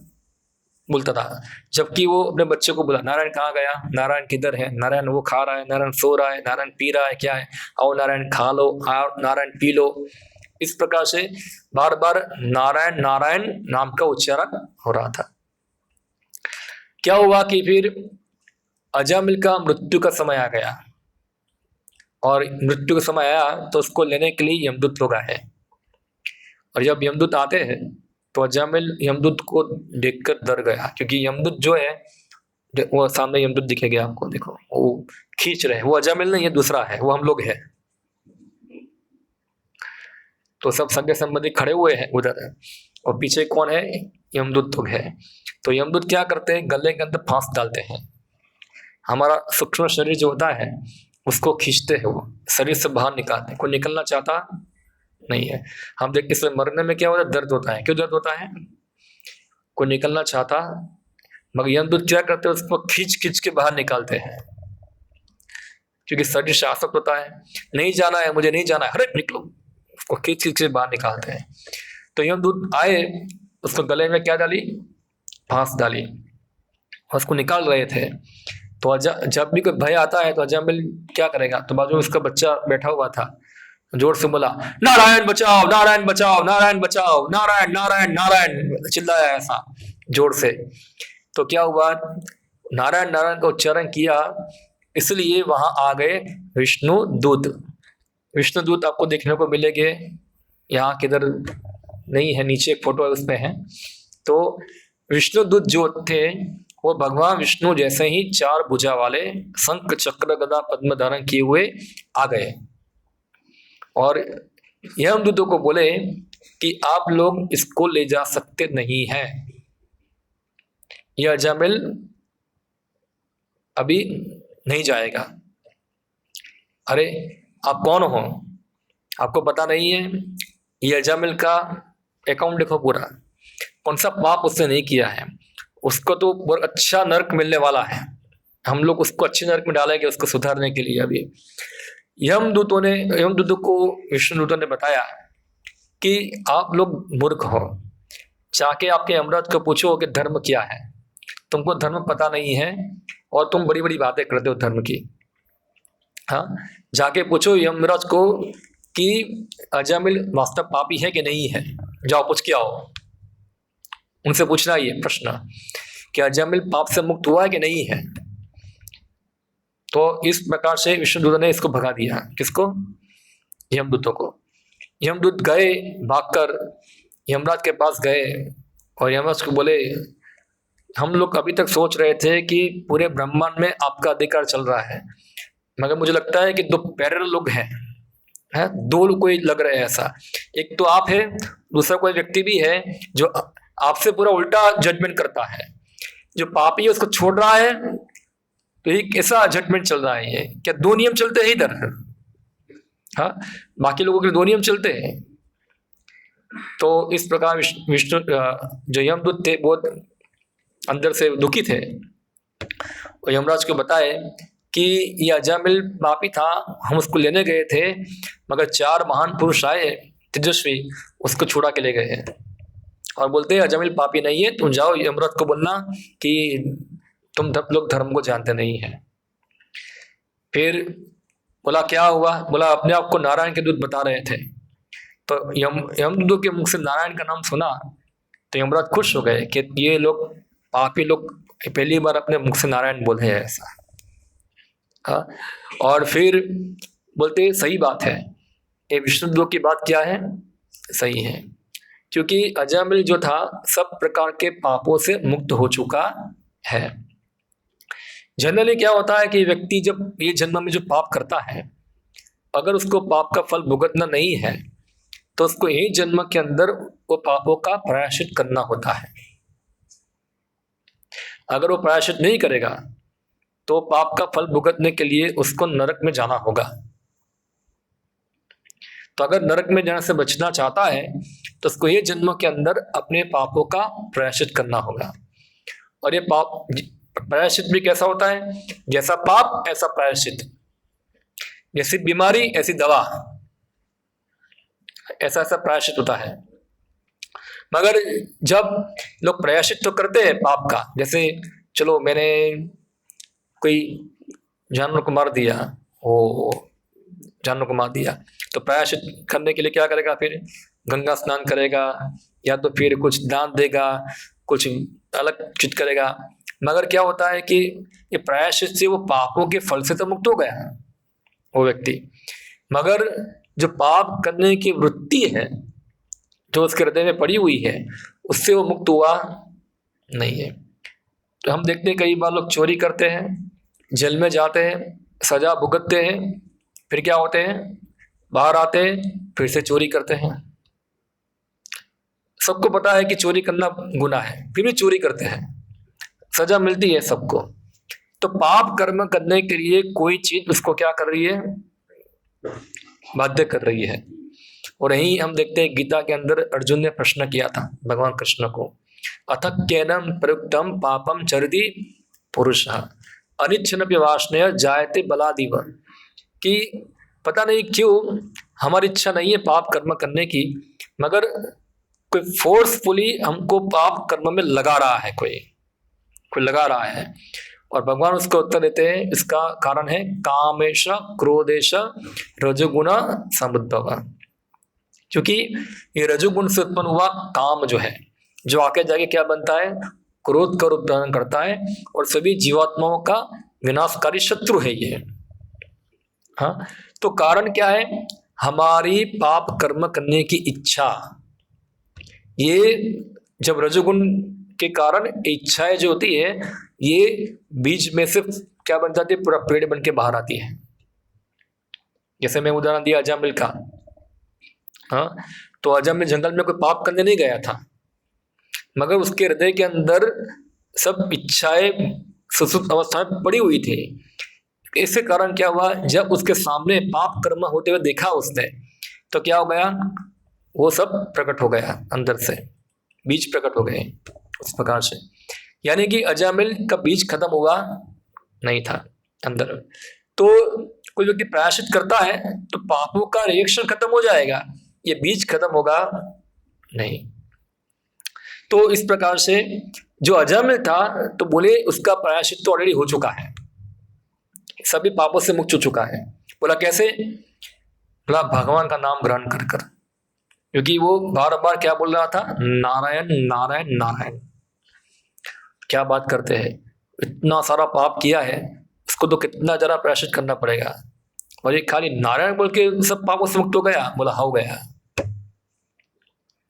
बोलता था, जबकि वो अपने बच्चे को बोला नारायण कहाँ गया, नारायण किधर है, नारायण वो खा रहा है, नारायण सो रहा है, नारायण पी रहा है, क्या है, आओ नारायण खा लो, आओ नारायण पी लो। इस प्रकार से बार बार नारायण नारायण नाम का उच्चारण हो रहा था। क्या हुआ कि फिर अजामिल का मृत्यु का समय आ गया, और मृत्यु का समय आया तो उसको लेने के लिए यमदूत लोग आए, और जब यमदूत आते हैं तो अजामिल यमदूत को देखकर डर गया, क्योंकि यमदूत जो है वो सामने यमदूत दिखेगा आपको, देखो वो खींच रहे हैं, वो अजामिल नहीं है, दूसरा है, वो हम लोग है। तो सब सगे संबंधी खड़े हुए हैं उधर, और पीछे कौन है, यमदूत लोग है। तो यमदूत क्या करते हैं, गले के अंदर फांस डालते हैं, हमारा सूक्ष्म शरीर जो होता है उसको खींचते हैं, वो शरीर से बाहर निकालते हैं, कोई निकलना चाहता नहीं है। हम देखते इसमें मरने में क्या होता है, दर्द होता है, क्यों दर्द होता है, कोई निकलना चाहता, मगर यमदूत क्या करते हैं, उसको खींच खींच के बाहर निकालते हैं, क्योंकि शरीर शासक होता है, नहीं जाना है मुझे, नहीं जाना है, अरे निकलो, उसको खींच खींच के बाहर निकालते हैं। तो यमदूत आए, उसको गले में क्या डाली, फांस डाली, उसको निकाल रहे थे। तो जब भी कोई भय आता है तो अजामिल क्या करेगा, तो बाजू में उसका बच्चा बैठा हुआ था, जोर से बोला नारायण बचाओ, नारायण बचाओ, नारायण बचाओ, नारायण नारायण नारायण, चिल्लाया ऐसा जोर से। तो क्या हुआ, नारायण नारायण का उच्चारण किया, इसलिए वहां आ गए विष्णु दूत। विष्णु दूत आपको देखने को मिलेंगे, यहाँ किधर नहीं है, नीचे एक फोटो उसमें है। तो विष्णु दूत जो थे वो भगवान विष्णु जैसे ही 4 भुजा वाले शंख चक्र गदा पद्म धारण किए हुए आ गए, और यमदूतों को बोले कि आप लोग इसको ले जा सकते नहीं हैं, यह अजामिल अभी नहीं जाएगा। अरे आप कौन हो, आपको पता नहीं है, ये अजामिल का अकाउंट देखो पूरा, कौन सा पाप उसने नहीं किया है, उसको तो बहुत अच्छा नरक मिलने वाला है, हम लोग उसको अच्छे नरक में डालेंगे उसको सुधारने के लिए। अभी यमदूतों को विष्णुदूतों ने बताया कि आप लोग मूर्ख हो, जाके आपके यमराज को पूछो कि धर्म क्या है, तुमको धर्म पता नहीं है और तुम बड़ी बड़ी बातें करते हो धर्म की। हाँ, जाके पूछो यमराज को कि अजामिल वास्तव पापी है कि नहीं है, जाओ पूछ के आओ, उनसे पूछना ये प्रश्न कि अजामिल पाप से मुक्त हुआ है कि नहीं है। तो इस प्रकार से विष्णुदूत ने इसको भगा दिया, किसको, यमदूतों को। यमदूत गए, भागकर यमराज के पास गए और यमराज को बोले हम लोग अभी तक सोच रहे थे कि पूरे ब्रह्मांड में आपका अधिकार चल रहा है, मगर मुझे लगता है कि 2 पैरेलल लोग हैं, 2 लोग कोई लग रहे हैं ऐसा, एक तो आप है, दूसरा कोई व्यक्ति भी है जो आपसे पूरा उल्टा जजमेंट करता है, जो पापी है उसको छोड़ रहा है, तो एक ऐसा जजमेंट चल रहा है। ये क्या 2 नियम चलते हैं इधर, हाँ, बाकी लोगों के 2 नियम चलते हैं। तो इस प्रकार विष्णु जो यमदूत थे बहुत अंदर से दुखी थे, और यमराज को बताए कि ये अजामिल पापी था, हम उसको लेने गए थे, मगर 4 महान पुरुष आए तेजस्वी, उसको छुड़ा के ले गए हैं, और बोलते हैं अजामिल पापी नहीं है, तुम जाओ यमराज को बोलना कि तुम लोग धर्म को जानते नहीं है। फिर बोला क्या हुआ, बोला अपने आप को नारायण के दूत बता रहे थे। तो यमदूत के मुख से नारायण का नाम सुना तो यमराज खुश हो गए कि ये लोग पापी लोग पहली बार अपने मुख से नारायण बोले हैं ऐसा। हाँ, और फिर बोलते सही बात है, ये विष्णुदूत की बात क्या है, सही है, क्योंकि अजामिल जो था सब प्रकार के पापों से मुक्त हो चुका है। जनरली क्या होता है कि व्यक्ति जब ये जन्म में जो पाप करता है, अगर उसको पाप का फल भुगतना नहीं है तो उसको यही जन्म के अंदर वो पापों का प्रायश्चित करना होता है। अगर वो प्रायश्चित नहीं करेगा तो पाप का फल भुगतने के लिए उसको नरक में जाना होगा। तो अगर नरक में जाने से बचना चाहता है तो उसको ये जन्म के अंदर अपने पापों का प्रायश्चित करना होगा। और ये पाप प्रायश्चित भी कैसा होता है, जैसा पाप ऐसा प्रायश्चित, जैसी बीमारी ऐसी दवा, ऐसा ऐसा प्रायश्चित होता है। मगर जब लोग प्रायश्चित तो करते हैं पाप का, जैसे चलो मैंने कोई जानवर को मार दिया, वो जानवर को मार दिया, तो प्रायश्चित करने के लिए क्या करेगा, फिर गंगा स्नान करेगा या तो फिर कुछ दान देगा, कुछ अलग चीज करेगा। मगर क्या होता है कि ये प्रायश्चित से वो पापों के फल से तो मुक्त हो गया है वो व्यक्ति, मगर जो पाप करने की वृत्ति है जो उसके हृदय में पड़ी हुई है उससे वो मुक्त हुआ नहीं है। तो हम देखते हैं कई बार लोग चोरी करते हैं, जेल में जाते हैं, सजा भुगतते हैं, फिर क्या होते हैं, बाहर आते हैं, फिर से चोरी करते हैं। सबको पता है कि चोरी करना गुनाह है, फिर भी चोरी करते हैं, सजा मिलती है सबको। तो पाप कर्म करने के लिए कोई चीज उसको क्या कर रही है, बाध्य कर रही है। और यही हम देखते हैं गीता के अंदर अर्जुन ने प्रश्न किया था भगवान कृष्ण को, अथ केनम प्रयुक्तम पापम चरति पुरुष अनिच्छन्नपि वासनया जायते बलादिव, कि पता नहीं क्यों हमारी इच्छा नहीं है पाप कर्म करने की, मगर कोई फोर्सफुली हमको पाप कर्म में लगा रहा है, कोई लगा रहा है। और भगवान उसको उत्तर देते हैं, इसका कारण है कामेश क्रोधेश रजोगुण समुद्भव, क्योंकि ये रजोगुण से उत्पन्न हुआ काम जो है, जो आके जाके क्या बनता है, क्रोध का रूप धारण करता है और सभी जीवात्माओं का विनाशकारी शत्रु है ये। हाँ, तो कारण क्या है, हमारी पाप कर्म करने की इच्छा। ये जब रजोगुण के कारण इच्छाएं जो होती है, ये बीज में से क्या बन जाती है, पूरा पेड़ बन के बाहर आती है। जैसे मैं उदाहरण दिया अजामिल का। हाँ, तो अजामिल जंगल में कोई पाप करने नहीं गया था, मगर उसके हृदय के अंदर सब इच्छाएं सुसुप्त अवस्था में पड़ी हुई थी। इसके कारण क्या हुआ, जब उसके सामने पाप कर्म होते हुए देखा उसने, तो क्या हो गया, वो सब प्रकट हो गया, अंदर से बीज प्रकट हो गए उस प्रकार से। यानी कि अजामिल का बीज खत्म हुआ नहीं था अंदर। तो कोई व्यक्ति प्रायश्चित करता है तो पापों का रिएक्शन खत्म हो जाएगा, ये बीज खत्म होगा नहीं। तो इस प्रकार से जो अजामिल था, तो बोले उसका प्रायश्चित तो ऑलरेडी हो चुका है, सभी पापों से मुक्त हो चुका है। बोला कैसे, बोला भगवान का नाम ग्रहण कर कर, क्योंकि वो बार बार क्या बोल रहा था, नारायण नारायण नारायण। क्या बात करते हैं, इतना सारा पाप किया है, उसको तो कितना जरा प्रायश्चित करना पड़ेगा, और ये खाली नारायण बोल के सब पापों से मुक्त हो गया। बोला हो गया।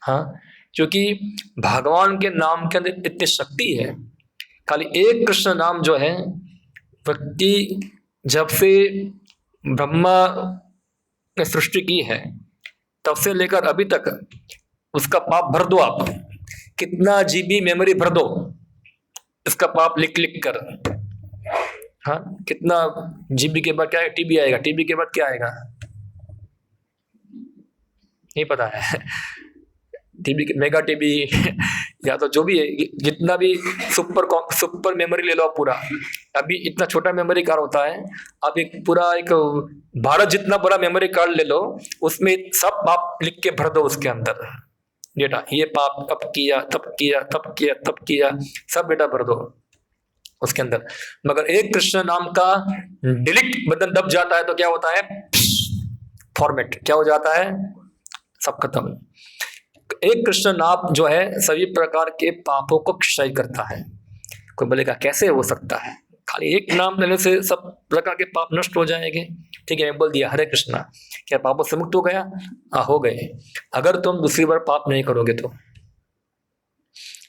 हाँ, क्योंकि भगवान के नाम के अंदर इतनी शक्ति है। खाली एक कृष्ण नाम जो है, व्यक्ति जब से ब्रह्मा ने सृष्टि की है तब से लेकर अभी तक उसका पाप भर दो आप, कितना जीबी मेमोरी भर दो इसका पाप लिख लिख कर। हाँ, कितना जीबी के बाद क्या है, टीबी आएगा, टीबी के बाद क्या आएगा नहीं पता है, टीबी मेगा टीबी या तो जो भी है, जितना भी सुपर मेमोरी ले लो आप पूरा। अभी इतना छोटा मेमोरी कार्ड होता है, आप एक पूरा एक भारत जितना बड़ा मेमोरी कार्ड ले लो, उसमें सब पाप लिख के भर दो उसके अंदर डेटा, ये पाप अब किया तब किया तब किया तब किया, सब डेटा भर दो उसके अंदर। मगर एक कृष्ण नाम का डिलीट बटन दब जाता है तो क्या होता है, फॉर्मेट क्या हो जाता है, सब खत्म। एक कृष्ण नाम जो है सभी प्रकार के पापों को क्षय करता है। कोई बोलेगा कैसे हो सकता है, खाली एक नाम लेने से सब प्रकार के पाप नष्ट हो जाएंगे। ठीक है, मैं बोल दिया हरे कृष्णा, क्या पापों से मुक्त हो गया? हाँ हो गए। अगर तुम दूसरी बार पाप नहीं करोगे तो,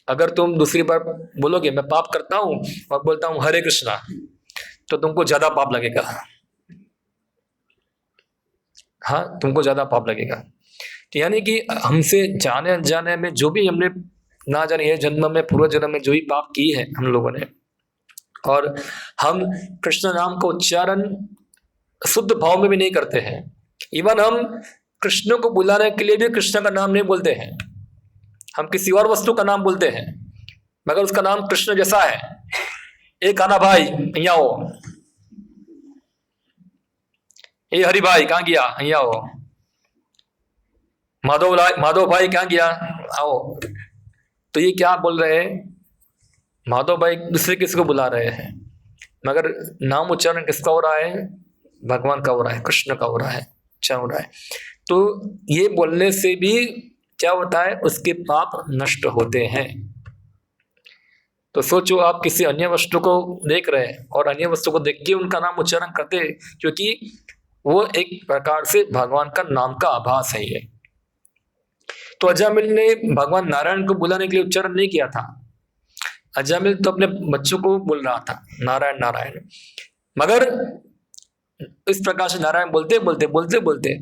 अगर तुम दूसरी बार बोलोगे मैं पाप करता हूं और बोलता हूं हरे कृष्णा, तो तुमको ज्यादा पाप लगेगा। हाँ, तुमको ज्यादा पाप लगेगा। यानी कि हमसे जाने अनजाने में जो भी हमने ना जाने ये जन्म में पूर्व जन्म में जो भी पाप की है हम लोगों ने, और हम कृष्ण नाम का उच्चारण शुद्ध भाव में भी नहीं करते हैं। इवन हम कृष्ण को बुलाने के लिए भी कृष्ण का नाम नहीं बोलते हैं, हम किसी और वस्तु का नाम बोलते हैं, मगर उसका नाम कृष्ण जैसा है। ए काना भाई यहाँ हो, ए हरि भाई कहाँ गया, यहाँ हो, माधव भाई कहाँ गया, आओ। तो ये क्या बोल रहे हैं, माधव भाई दूसरे किसी को बुला रहे हैं, मगर नाम उच्चारण किसका हो रहा है, भगवान का हो रहा है, कृष्ण का हो रहा है, उच्चारण हो रहा है। तो ये बोलने से भी क्या होता है, उसके पाप नष्ट होते हैं। तो सोचो आप किसी अन्य वस्तु को देख रहे हैं और अन्य वस्तु को देख के उनका नाम उच्चारण करते हैं, क्योंकि वो एक प्रकार से भगवान का नाम का आभास है ये। तो अजामिल ने भगवान नारायण को बुलाने के लिए उच्चारण नहीं किया था। अजामिल तो अपने बच्चों को बोल रहा था नारायण नारायण, मगर इस प्रकार से नारायण बोलते बोलते बोलते बोलते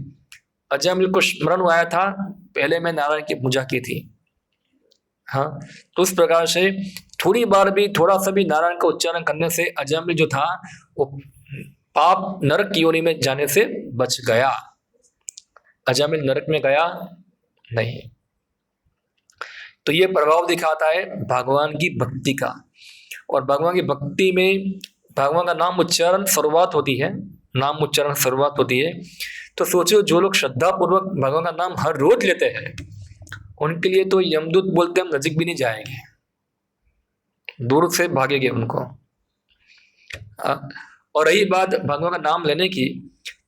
अजामिल को स्मरण आया था, पहले मैं नारायण की पूजा की थी, हाँ, तो उस प्रकार से थोड़ी बार भी थोड़ा सा भी नारायण का उच्चारण करने से अजामिल जो था वो पाप नरक की योनि में जाने से बच गया। अजामिल नरक में गया नहीं। तो ये प्रभाव दिखाता है भगवान की भक्ति का। और भगवान की भक्ति में भगवान का नाम उच्चारण शुरुआत होती है, नाम उच्चारण शुरुआत होती है। तो सोचो जो लोग श्रद्धा पूर्वक भगवान का नाम हर रोज लेते हैं उनके लिए तो यमदूत बोलते हम नजीक भी नहीं जाएंगे, दूर से भागेंगे उनको। और रही बात भगवान का नाम लेने की,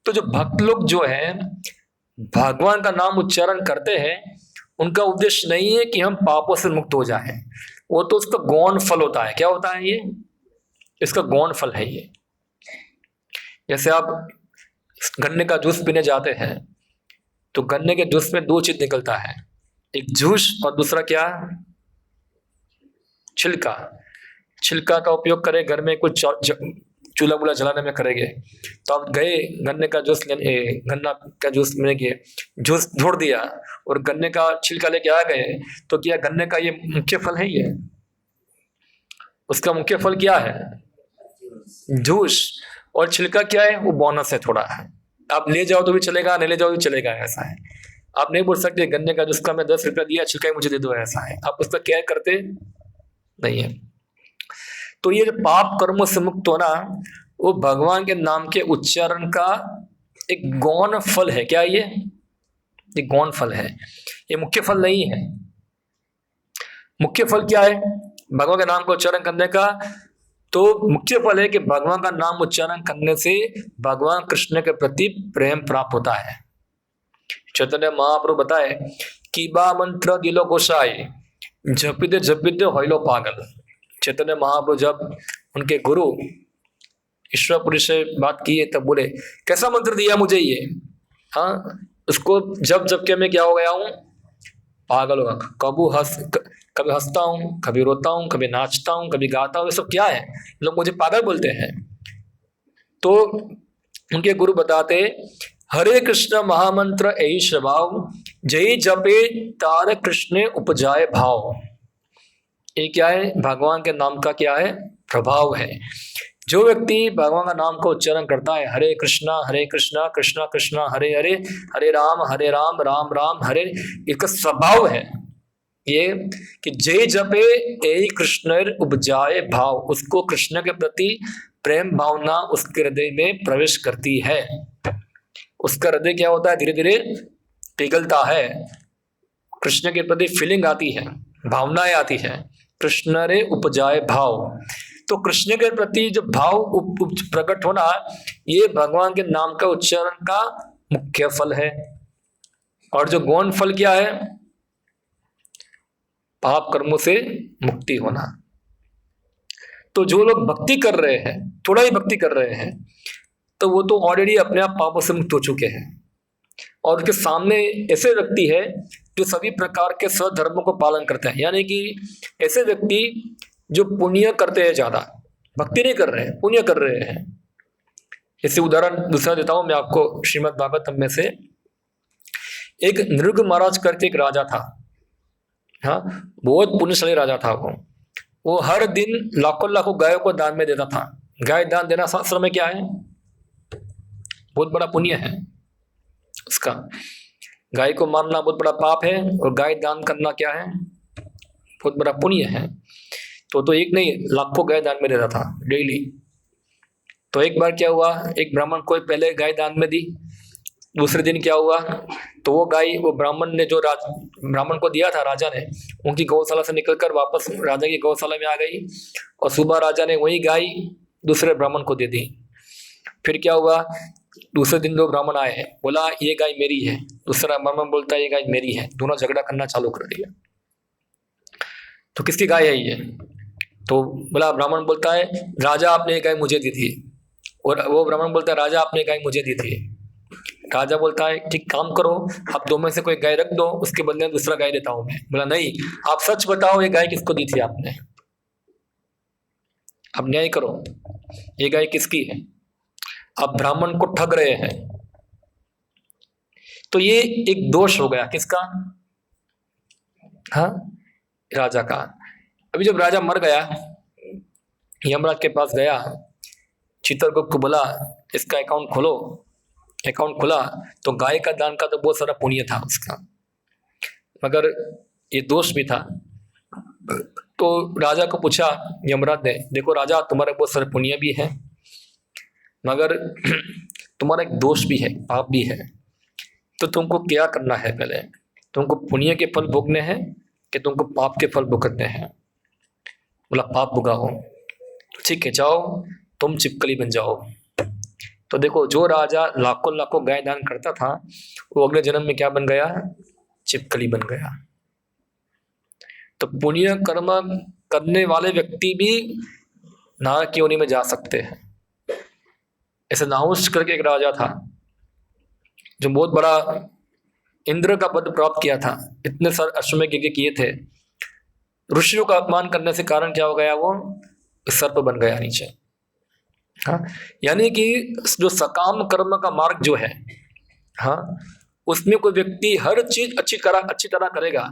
तो जो भक्त लोग जो है भगवान का नाम उच्चारण करते हैं उनका उद्देश्य नहीं है कि हम पापों से मुक्त हो जाएं, वो तो उसका गौण फल होता है। क्या होता है ये? इसका गौण फल है ये। जैसे आप गन्ने का जूस पीने जाते हैं तो गन्ने के जूस में दो चीज निकलता है, एक जूस और दूसरा क्या? छिलका। छिलका का उपयोग करें घर में कुछ चूल्हा वूल्हा जलाने में करेंगे, तो आप गए गन्ने का जूस लेने, गन्ना का जूस लेने के, जूस छोड़ दिया और गन्ने का छिलका लेके आ गए, तो क्या गन्ने का ये मुख्य फल है? ये उसका मुख्य फल क्या है? जूस। और छिलका क्या है? वो बोनस है, थोड़ा है। आप ले जाओ तो भी चलेगा, नहीं ले जाओ तो भी चलेगा, ऐसा है। आप नहीं बोल सकते गन्ने का जूस का मैं 10 रुपया दिया, छिलका ही मुझे दे दो, ऐसा है। आप उसका क्या करते नहीं है। तो ये जो पाप कर्मों से मुक्त होना वो भगवान के नाम के उच्चारण का एक गौण फल है। क्या ये? एक गौण फल है, ये मुख्य फल नहीं है। मुख्य फल क्या है भगवान के नाम का उच्चारण करने का? तो मुख्य फल है कि भगवान का नाम उच्चारण करने से भगवान कृष्ण के प्रति प्रेम प्राप्त होता है। चैतन्य महाप्रभु बताए कि बा मंत्र दिलो गोसाई जपिते जपिते होइलो पागल। चैतन्य महाप्रभु जब उनके गुरु ईश्वरपुरी से बात किए तब बोले कैसा मंत्र दिया मुझे ये? हाँ, उसको जब जब के मैं क्या हो गया हूँ? पागल होगा। कभी हंसता हूँ, कभी रोता हूँ, कभी नाचता हूँ, कभी गाता हूँ। ये सब क्या है? लोग मुझे पागल बोलते हैं। तो उनके गुरु बताते हरे कृष्ण महामंत्र यही स्वभाव जय जपे तार कृष्ण उपजाए भाव। ये क्या है? भगवान के नाम का क्या है? प्रभाव है। जो व्यक्ति भगवान का नाम का उच्चारण करता है हरे कृष्णा कृष्णा कृष्णा हरे हरे, हरे राम राम राम हरे, इसका स्वभाव है ये कि जय जपे ए कृष्ण उपजाए भाव। उसको कृष्ण के प्रति प्रेम भावना उसके हृदय में प्रवेश करती है। उसका हृदय क्या होता है? धीरे धीरे पिघलता है, कृष्ण के प्रति फीलिंग आती है, भावनाएं आती है। कृष्ण रे उपजाए भाव। तो कृष्ण के प्रति जो भाव प्रकट होना ये भगवान के नाम का उच्चारण का मुख्य फल है। और जो गौण फल क्या है? पाप कर्मों से मुक्ति होना। तो जो लोग भक्ति कर रहे हैं, थोड़ा ही भक्ति कर रहे हैं, तो वो तो ऑलरेडी अपने आप पापों से मुक्त हो चुके हैं। और उसके सामने ऐसे व्यक्ति है जो सभी प्रकार के स्वधर्मों को पालन करते हैं, यानी कि ऐसे व्यक्ति जो पुण्य करते हैं, ज्यादा भक्ति नहीं कर रहे हैं, पुण्य कर रहे हैं। इसे उदाहरण दूसरा देता हूं मैं आपको श्रीमद् भागवतम में से। एक नृग महाराज करके एक राजा था, हाँ, बहुत पुण्यशाली राजा था। वो हर दिन लाखों लाखों गायों को दान में देता था। गाय दान देना शास्त्र में क्या है? बहुत बड़ा पुण्य है उसका। गाय को मारना बहुत बड़ा पाप है और गाय दान करना क्या है? बहुत बड़ा पुण्य है। तो एक नहीं लाखों गाय दान में देता था डेली। तो एक बार क्या हुआ, एक ब्राह्मण को पहले गाय दान में दी, दूसरे दिन क्या हुआ, तो वो गाय वो ब्राह्मण ने जो ब्राह्मण को दिया था राजा ने, उनकी गौशाला से निकलकर वापस राजा की गौशाला में आ गई। और सुबह राजा ने वही गाय दूसरे ब्राह्मण को दे दी। फिर क्या हुआ, दूसरे दिन दो ब्राह्मण आए, बोला ये गाय मेरी है, दूसरा ब्राह्मण बोलता है ये गाय मेरी है। दोनों झगड़ा करना चालू कर दिया। तो किसकी गाय है ये? तो बोला, ब्राह्मण बोलता है राजा आपने गाय मुझे दी थी, और वो ब्राह्मण बोलता है राजा आपने गाय मुझे दी थी। राजा बोलता है ठीक काम करो, आप दो में से कोई गाय रख दो, उसके बदले में दूसरा गाय देता हूं मैं। बोला नहीं, आप सच बताओ ये गाय किसको दी थी आपने, अब न्याय करो, ये गाय किसकी है? आप ब्राह्मण को ठग रहे हैं। तो ये एक दोष हो गया किसका? हाँ, राजा का। अभी जब राजा मर गया, यमराज के पास गया, चित्रगुप्त को बोला इसका अकाउंट खोलो। अकाउंट खोला तो गाय का दान का तो बहुत सारा पुण्य था उसका, मगर ये दोष भी था। तो राजा को पूछा यमराज ने, देखो राजा तुम्हारे बहुत सारे पुण्य भी है, मगर तुम्हारा एक दोष भी है, पाप भी है। तो तुमको क्या करना है, पहले तुमको पुण्य के फल भोगने हैं कि तुमको पाप के फल भुगतने हैं? बोला पाप भुगाओ। ठीक है, जाओ तुम चिपकली बन जाओ। तो देखो, जो राजा लाखों लाखों गाय दान करता था, वो अगले जन्म में क्या बन गया? चिपकली बन गया। तो पुण्य कर्म करने वाले व्यक्ति भी नरक की योनि में जा सकते हैं। ऐसे नाहुष करके एक राजा था, जो बहुत बड़ा इंद्र का पद प्राप्त किया था, इतने सारे अश्वमेध यज्ञ किए थे। ऋषियों का अपमान करने से कारण क्या हो गया? वो सर्प बन गया नीचे। हाँ, यानी कि जो सकाम कर्म का मार्ग जो है, हाँ, उसमें कोई व्यक्ति हर चीज अच्छी तरह करेगा,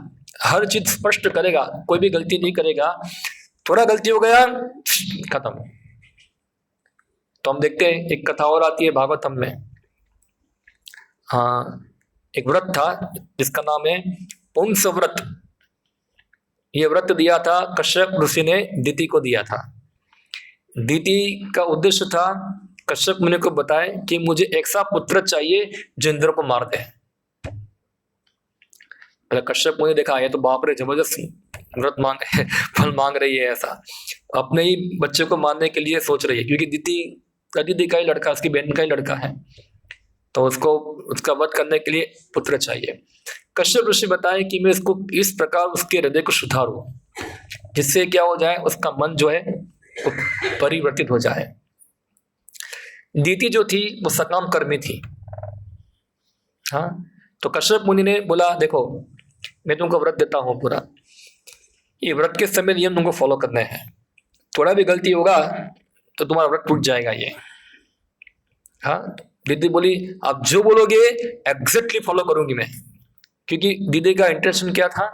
हर चीज स्पष्ट करेगा, कोई भी गलती नहीं करेगा। थोड़ा गलती हो गया, खत्म। तो हम देखते हैं, एक कथा और आती है भागवतम में। हाँ, एक व्रत था जिसका नाम है पुंस व्रत। ये व्रत दिया था कश्यप ऋषि ने दिति को दिया था। दिति का उद्देश्य था कश्यप मुनि को बताए कि मुझे ऐसा पुत्र चाहिए जो इंद्र को मार दे। कश्यप मुनि देखा, ये तो बाप रे जबरदस्त व्रत मांग फल मांग रही है, ऐसा अपने ही बच्चे को मारने के लिए सोच रही है, क्योंकि दिति का ही लड़का, उसकी बहन का ही लड़का है, तो उसको उसका वध करने के लिए पुत्र चाहिए। कश्यप ऋषि बताए कि मैं इसको इस प्रकार उसके हृदय को सुधारूं जिससे क्या हो जाए, उसका मन जो है वो परिवर्तित हो जाए। दिति जो थी वो सकाम कर्मी थी। हाँ, तो कश्यप मुनि ने बोला, देखो मैं तुमको व्रत देता हूँ पूरा, ये व्रत के समय नियम तुमको फॉलो करने हैं, थोड़ा भी गलती होगा तो तुम्हारा व्रत टूट जाएगा ये। हाँ, दीदी बोली आप जो बोलोगे एग्जैक्टली फॉलो करूंगी मैं, क्योंकि दीदी का इंटेंशन क्या था?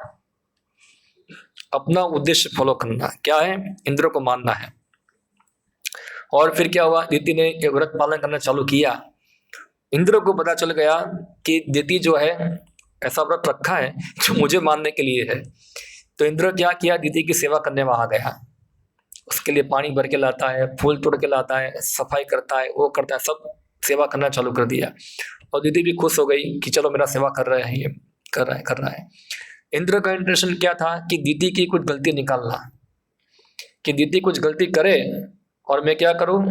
अपना उद्देश्य फॉलो करना, क्या है? इंद्र को मानना है। और फिर क्या हुआ, दीदी ने व्रत पालन करना चालू किया। इंद्र को पता चल गया कि दीदी जो है ऐसा व्रत रखा है जो मुझे मानने के लिए है। तो इंद्र क्या किया, दीदी की सेवा करने वहां गया, उसके लिए पानी भर के लाता है, फूल तोड़ के लाता है, सफाई करता है, वो करता है, सब सेवा करना चालू कर दिया। और दीदी भी खुश हो गई कि चलो मेरा सेवा कर रहा है, ये कर रहा है। इंद्र का इंटेंशन क्या था कि दीदी की कुछ गलती निकालना, कि दीदी कुछ गलती करे और मैं क्या करूं,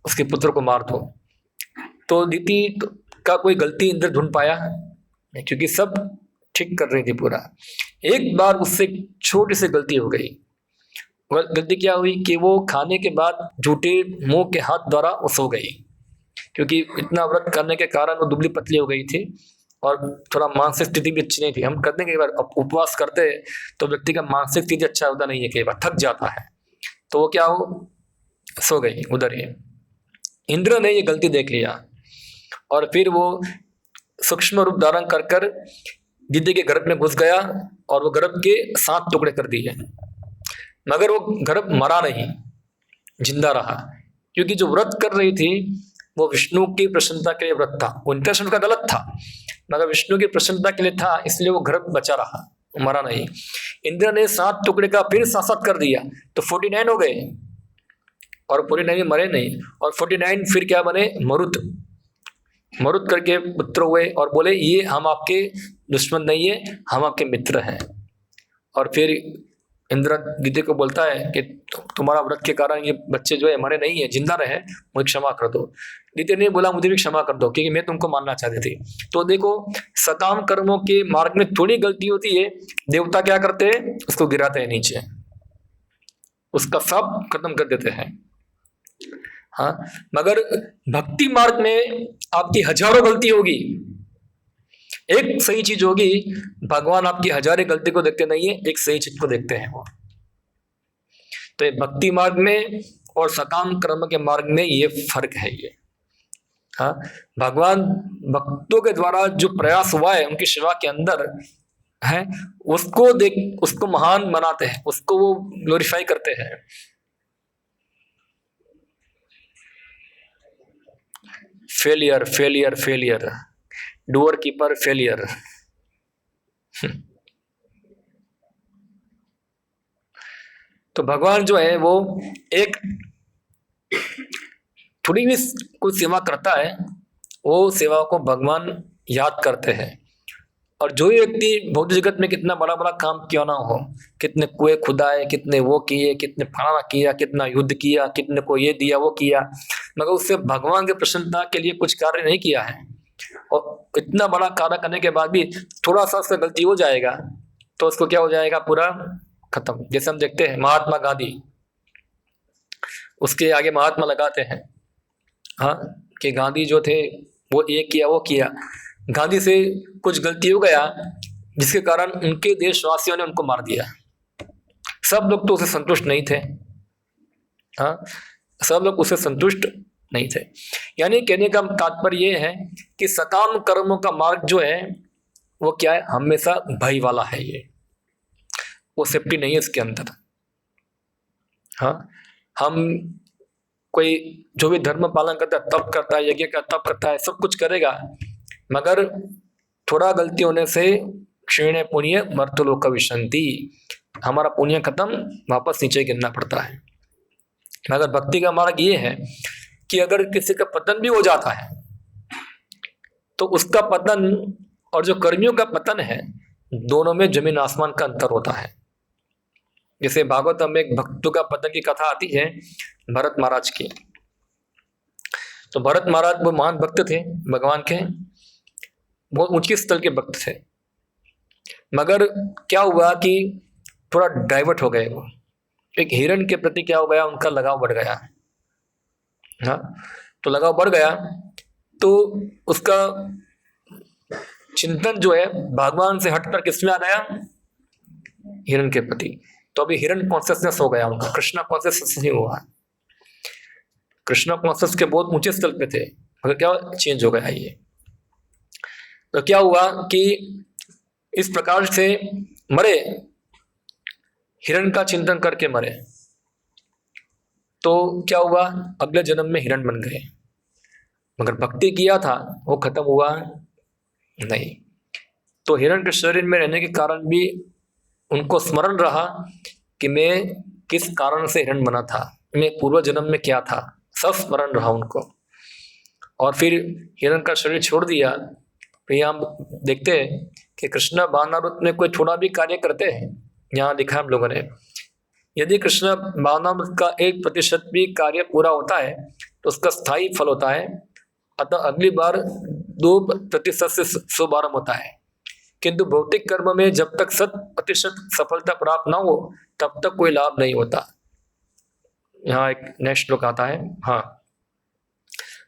उसके पुत्र को मार दूं। तो दीदी का कोई गलती इंद्र ढूंढ पाया नहीं, क्योंकि सब ठीक कर रही थी पूरा। एक बार उससे छोटी सी गलती हो गई। गलती क्या हुई कि वो खाने के बाद झूठे मुंह के हाथ द्वारा वो सो गई, क्योंकि इतना व्रत करने के कारण वो दुबली पतली हो गई थी और थोड़ा मानसिक स्थिति भी अच्छी नहीं थी। हम करते कई बार उपवास करते तो व्यक्ति का मानसिक स्थिति अच्छा होता नहीं है, कई बार थक जाता है, तो वो क्या हो, सो गई उधर ही। इंद्र ने ये गलती देख लिया और फिर वो सूक्ष्म रूप धारण कर कर दीदी के गर्भ में घुस गया और वो गर्भ के 7 टुकड़े कर दिए, मगर वो गर्भ मरा नहीं, जिंदा रहा, क्योंकि जो व्रत कर रही थी वो विष्णु की प्रसन्नता के लिए व्रत था। वो इंटेंशन का गलत था, मगर विष्णु की प्रसन्नता के लिए था, इसलिए वो गर्भ बचा रहा, मरा नहीं। इंद्र ने 7 टुकड़े का फिर 7 कर दिया तो 49 हो गए, और 49 में मरे नहीं, और 49 फिर क्या बने, मरुत करके पुत्र हुए, और बोले ये हम आपके दुश्मन नहीं है, हम आपके मित्र हैं। और फिर इंद्र दीदी को बोलता है कि तुम्हारा व्रत के कारण ये बच्चे जो है मरे नहीं है, जिंदा रहे, मुझे क्षमा कर दो। दीदी ने बोला मुझे भी क्षमा कर दो, क्योंकि मैं तुमको मानना चाहती थी। तो देखो, सकाम कर्मों के मार्ग में थोड़ी गलती होती है, देवता क्या करते हैं, उसको गिराते हैं नीचे, उसका सब खत्म कर देते हैं। हाँ, मगर भक्ति मार्ग में आपकी हजारों गलती होगी, एक सही चीज होगी, भगवान आपकी हजारों गलती को देखते नहीं है, एक सही चीज को देखते हैं वो। तो ये भक्ति मार्ग में और सकाम कर्म के मार्ग में ये फर्क है ये। हाँ, भगवान भक्तों के द्वारा जो प्रयास हुआ है उनकी सेवा के अंदर, है, उसको देख, उसको महान बनाते हैं, उसको वो ग्लोरीफाई करते हैं। Failure failure failure, doer keeper failure. तो भगवान जो है वो एक थोड़ी भी कोई सेवा करता है, वो सेवा को भगवान याद करते हैं। और जो भी व्यक्ति भौतिक जगत में कितना बड़ा बड़ा काम क्यों ना हो, कितने कुएं खुदाए, कितने वो किए, कितने फलाना किया, कितना युद्ध किया, कितने को ये दिया वो किया, मगर उससे भगवान की प्रसन्नता के लिए कुछ कार्य नहीं किया है, और इतना बड़ा कार्य करने के बाद भी थोड़ा सा उससे गलती हो जाएगा तो उसको क्या हो जाएगा, पूरा खत्म। जैसे हम देखते हैं महात्मा गांधी, उसके आगे महात्मा लगाते हैं, हाँ, कि गांधी जो थे वो ये किया वो किया। गांधी से कुछ गलती हो गया जिसके कारण उनके देशवासियों ने उनको मार दिया। सब लोग तो उसे संतुष्ट नहीं थे, हाँ, सब लोग उसे संतुष्ट नहीं थे। यानी कहने का तात्पर्य ये है कि सकाम कर्मों का मार्ग जो है वो क्या है, हमेशा भय वाला है। ये वो सेफ्टी नहीं है इसके अंदर। हाँ, हम कोई जो भी धर्म पालन करता है, तप करता है, यज्ञ का तप करता है, सब कुछ करेगा, मगर थोड़ा गलती होने से क्षीण पुण्य मर्तलोक विशंति, हमारा पुण्य खत्म, वापस नीचे गिरना पड़ता है। मगर भक्ति का मार्ग ये है कि अगर किसी का पतन भी हो जाता है तो उसका पतन और जो कर्मियों का पतन है, दोनों में जमीन आसमान का अंतर होता है। जैसे भागवतम में एक भक्तों का पतन की कथा आती है भरत महाराज की। तो भरत महाराज वो महान भक्त थे भगवान के, बहुत ऊंची स्थल के भक्त थे, मगर क्या हुआ कि थोड़ा डाइवर्ट हो गए वो। एक हिरण के प्रति क्या हो गया, उनका लगाव बढ़ गया। हाँ, तो लगाव बढ़ गया तो उसका चिंतन जो है भगवान से हटकर किसमें आ गया, हिरण के प्रति। तो अभी हिरण कॉन्शियसनेस हो गया उनका, कृष्णा कॉन्शियसनेस नहीं हुआ। कृष्णा कॉन्शियस के बहुत ऊंचे स्थल पे थे, मगर क्या चेंज हो गया ये। तो क्या हुआ कि इस प्रकार से मरे, हिरण का चिंतन करके मरे। तो क्या हुआ, अगले जन्म में हिरण बन गए, मगर भक्ति किया था वो खत्म हुआ नहीं। तो हिरण के शरीर में रहने के कारण भी उनको स्मरण रहा कि मैं किस कारण से हिरण बना था, मैं पूर्व जन्म में क्या था, सब स्मरण रहा उनको। और फिर हिरण का शरीर छोड़ दिया। तो यहाँ हम देखते हैं कि कृष्ण भावनामृत में कोई थोड़ा भी कार्य करते हैं, यहाँ लिखा हम लोगों ने, यदि कृष्ण भावनामृत का 1% भी कार्य पूरा होता है तो उसका स्थायी फल होता है। अतः अगली बार 2% से शुभारंभ होता है, किंतु भौतिक कर्म में जब तक 100% सफलता प्राप्त ना हो तब तक कोई लाभ नहीं होता। यहाँ एक नेक्स्ट श्लोक आता है, हाँ,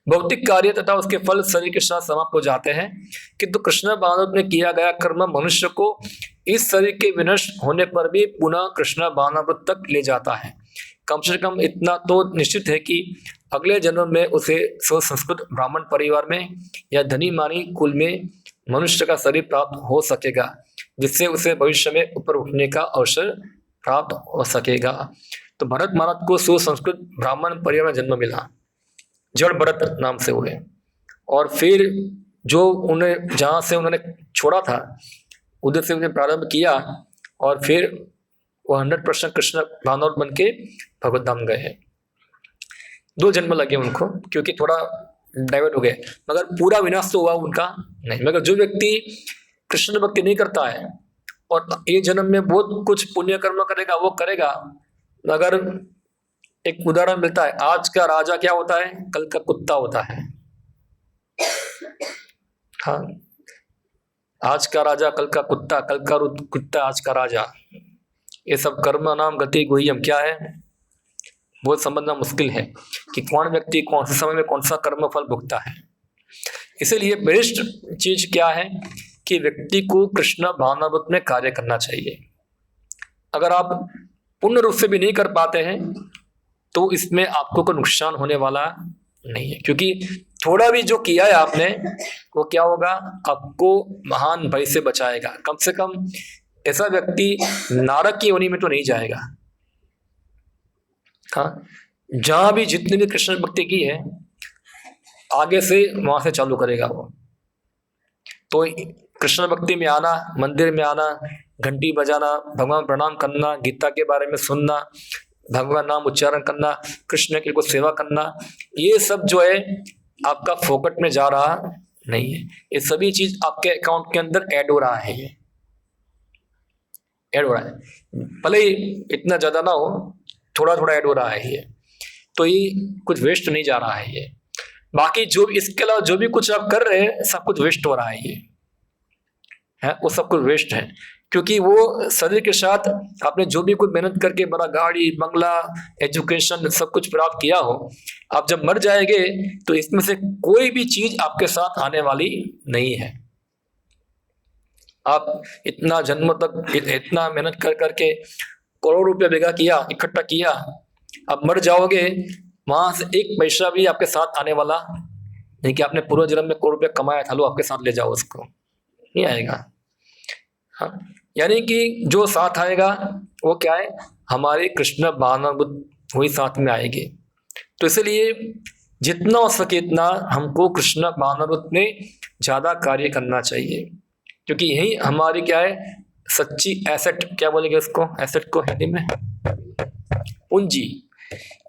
भौतिक कार्य तथा उसके फल शरीर के साथ समाप्त हो जाते हैं, किंतु कृष्ण भावनामृत में किया गया कर्म मनुष्य को इस शरीर के विनष्ट होने पर भी पुनः कृष्ण भावनामृत तक ले जाता है। कम से कम इतना तो निश्चित है कि अगले जन्म में उसे सुसंस्कृत ब्राह्मण परिवार में या धनी मानी कुल में मनुष्य का शरीर प्राप्त हो सकेगा, जिससे उसे भविष्य में ऊपर उठने का अवसर प्राप्त हो सकेगा। तो भरत महाराज को सुसंस्कृत ब्राह्मण परिवार में जन्म मिला, जड़ भरत नाम से हुए। और फिर जो उन्हें जहाँ से उन्होंने छोड़ा था उधर से उन्हें प्रारंभ किया, और फिर वो 100% कृष्ण भावनामृत बन के भगवत धाम गए। 2 जन्म लगे उनको, क्योंकि थोड़ा डाइवर्ट हो गए, मगर पूरा विनाश तो हुआ उनका नहीं। मगर जो व्यक्ति कृष्ण भक्ति नहीं करता है और एक जन्म में बहुत कुछ पुण्य कर्म करेगा, वो करेगा, मगर एक उदाहरण मिलता है, आज का राजा क्या होता है, कल का कुत्ता होता है। हाँ, आज का राजा कल का कुत्ता, कल का कुत्ता आज का राजा। ये सब कर्म नाम गति गुह्यम क्या है, वो समझना मुश्किल है कि कौन व्यक्ति कौन से समय में कौन सा कर्म फल भुगता है। इसीलिए बेस्ट चीज क्या है कि व्यक्ति को कृष्ण भावनामृत में कार्य करना चाहिए। अगर आप पूर्ण रूप से भी नहीं कर पाते हैं तो इसमें आपको कोई नुकसान होने वाला नहीं है, क्योंकि थोड़ा भी जो किया है आपने वो क्या होगा, आपको महान भय से बचाएगा। कम से कम ऐसा व्यक्ति नरक की योनि में तो नहीं जाएगा। हाँ, जहां भी जितनी भी कृष्ण भक्ति की है आगे से वहां से चालू करेगा वो। तो कृष्ण भक्ति में आना, मंदिर में आना, घंटी बजाना, भगवान प्रणाम करना, गीता के बारे में सुनना, भगवान नाम उच्चारण करना, कृष्ण की कुछ सेवा करना, ये सब जो है आपका फोकट में जा रहा नहीं है। ये सभी चीज आपके अकाउंट के अंदर ऐड हो रहा है, ये ऐड हो रहा है। भले ही इतना ज्यादा ना हो, थोड़ा थोड़ा ऐड हो रहा है ये, तो ये कुछ वेस्ट नहीं जा रहा है ये। बाकी जो इसके अलावा जो भी कुछ आप कर रहे हैं सब कुछ वेस्ट हो रहा है ये है, वो सब कुछ वेस्ट है। क्योंकि वो शरीर के साथ आपने जो भी कुछ मेहनत करके बड़ा गाड़ी बंगला एजुकेशन सब कुछ प्राप्त किया हो, आप जब मर जाएंगे तो इसमें से कोई भी चीज आपके साथ आने वाली नहीं है। आप इतना जन्म तक इतना मेहनत कर करके करोड़ रुपया बेगा किया, इकट्ठा किया, अब मर जाओगे वहां से एक पैसा भी आपके साथ आने वाला नहीं कि आपने पूर्व जन्म में करोड़ रुपया कमाया था, लो आपके साथ ले जाओ, उसको नहीं आएगा। हाँ, यानी कि जो साथ आएगा वो क्या है, हमारे कृष्ण भावनाभूत वही साथ में आएगी। तो इसलिए जितना हो सके इतना हमको कृष्ण भावनाभूत में ज्यादा कार्य करना चाहिए, क्योंकि यही हमारी क्या है सच्ची एसेट, क्या बोलेंगे उसको, एसेट को हिंदी में पूंजी,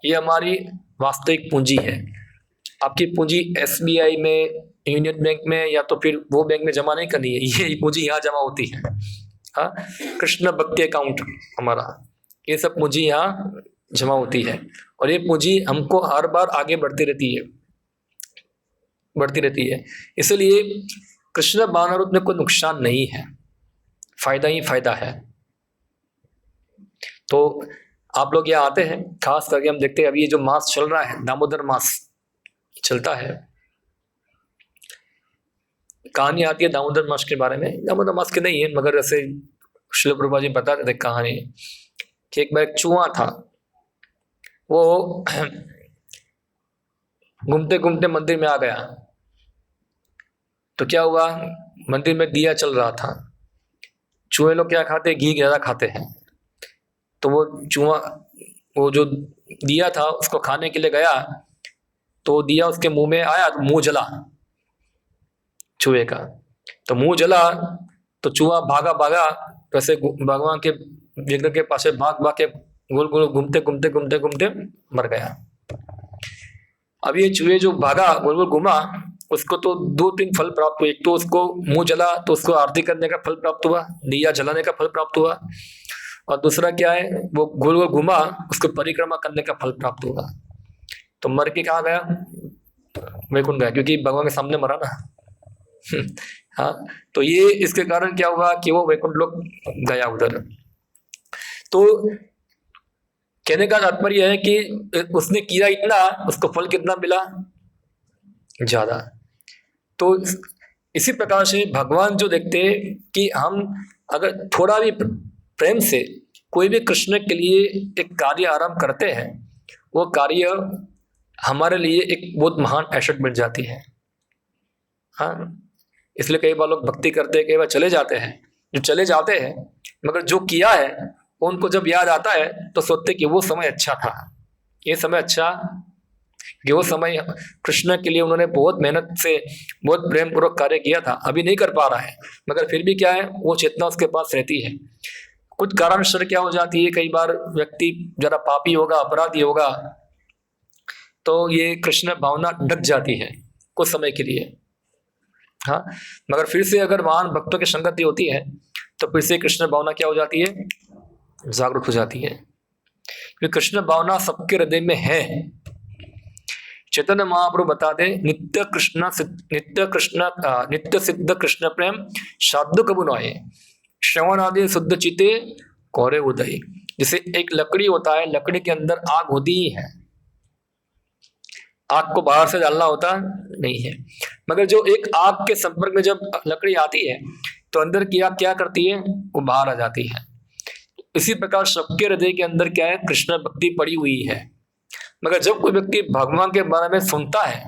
ये हमारी वास्तविक पूंजी है। आपकी पूंजी SBI में, यूनियन बैंक में या तो फिर वो बैंक में जमा नहीं करनी है, ये पूंजी यहाँ जमा होती है। हाँ, कृष्ण भक्ति अकाउंट हमारा, ये सब पूंजी यहाँ जमा होती है और ये पूंजी हमको हर बार आगे बढ़ती रहती है, बढ़ती रहती है। इसलिए कृष्ण भावनामृत में कोई नुकसान नहीं है, फायदा ही फायदा है। तो आप लोग यहाँ आते हैं, खास करके हम देखते हैं अभी ये जो मास चल रहा है, दामोदर मास चलता है, कहानी आती है दामोदर मास के बारे में। दामोदर मास की नहीं है मगर ऐसे श्रील प्रभुपाद जी बताते थे कहानी कि एक बार एक चूहा था, वो घूमते घूमते मंदिर में आ गया। तो क्या हुआ, मंदिर में दिया चल रहा था, चूहे लोग क्या खाते, घी ज्यादा खाते हैं। तो वो चूहा वो जो दिया था उसको खाने के लिए गया, तो दिया उसके मुंह में आया तो मुंह जला चूहे का, तो मुंह जला तो चूहा भागा भागा, वैसे भगवान के विग्रह के पास भाग भाग के गोल गोल घूमते घूमते घूमते घूमते मर गया। अब ये चूहे जो भागा गोल गोल घूमा, उसको तो 2-3 फल प्राप्त हुए। एक तो उसको मुंह जला तो उसको आरती करने का फल प्राप्त हुआ, दिया जलाने का फल प्राप्त हुआ, और दूसरा क्या है, वो गोल गोल घूमा उसको परिक्रमा करने का फल प्राप्त हुआ। तो मर के कहाँ गया, वैकुंठ गया, क्योंकि भगवान के सामने मरा ना। हाँ, तो ये इसके कारण क्या हुआ कि वो वैकुंठ लोक गया उधर। तो कहने का तात्पर्य है कि उसने किया इतना, उसको फल कितना मिला, ज्यादा। तो इसी प्रकार से भगवान जो देखते हैं कि हम अगर थोड़ा भी प्रेम से कोई भी कृष्ण के लिए एक कार्य आरंभ करते हैं, वो कार्य हमारे लिए एक बहुत महान एसेट बन जाती है। हाँ, इसलिए कई बार लोग भक्ति करते हैं, कई बार चले जाते हैं। जो चले जाते हैं मगर जो किया है उनको जब याद आता है तो सोचते कि वो समय अच्छा था, ये समय अच्छा, कि वो समय कृष्ण के लिए उन्होंने बहुत मेहनत से बहुत प्रेम पूर्वक कार्य किया था, अभी नहीं कर पा रहा है, मगर फिर भी क्या है वो चेतना उसके पास रहती है। कुछ कारणवश क्या हो जाती है, कई बार व्यक्ति जरा पापी होगा, अपराधी होगा, तो ये कृष्ण भावना डक जाती है कुछ समय के लिए। हाँ, मगर फिर से अगर महान भक्तों की संगति होती है तो फिर से कृष्ण भावना क्या हो जाती है, जागृत हो जाती है। क्योंकि कृष्ण भावना सबके हृदय में है। चैतन्य महाप्रभु बताते नित्य सिद्ध कृष्ण प्रेम साधु कबू नए, श्रवण आदि शुद्ध चिते कौरे उदय। जैसे एक लकड़ी होता है, लकड़ी के अंदर आग होती ही है, आग को बाहर से डालना होता नहीं है, मगर जो एक आग के संपर्क में जब लकड़ी आती है तो अंदर की आग क्या करती है, वो बाहर आ जाती है। इसी प्रकार सबके हृदय के अंदर क्या है, कृष्ण भक्ति पड़ी हुई है। मगर जब कोई व्यक्ति भगवान के बारे में सुनता है,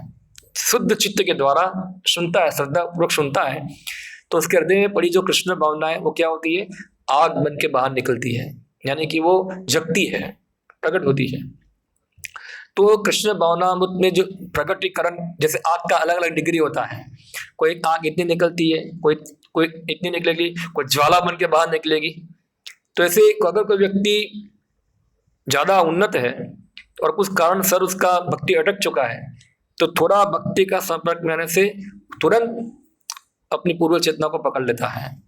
शुद्ध चित्त के द्वारा सुनता है, श्रद्धा पूर्वक सुनता है, तो उसके हृदय में पड़ी जो कृष्ण भावना है वो क्या होती है, आग बन के बाहर निकलती है, यानी कि वो जगती है, प्रकट होती है। तो कृष्ण भावनामृत में जो प्रकटीकरण, जैसे आग का अलग अलग डिग्री होता है, कोई आग इतनी निकलती है, कोई इतनी निकलेगी, कोई ज्वाला बन के बाहर निकलेगी। तो ऐसे अगर कोई व्यक्ति ज्यादा उन्नत है और कुछ कारण सर उसका भक्ति अटक चुका है, तो थोड़ा भक्ति का संपर्क में आने से तुरंत अपनी पूर्व चेतना को पकड़ लेता है।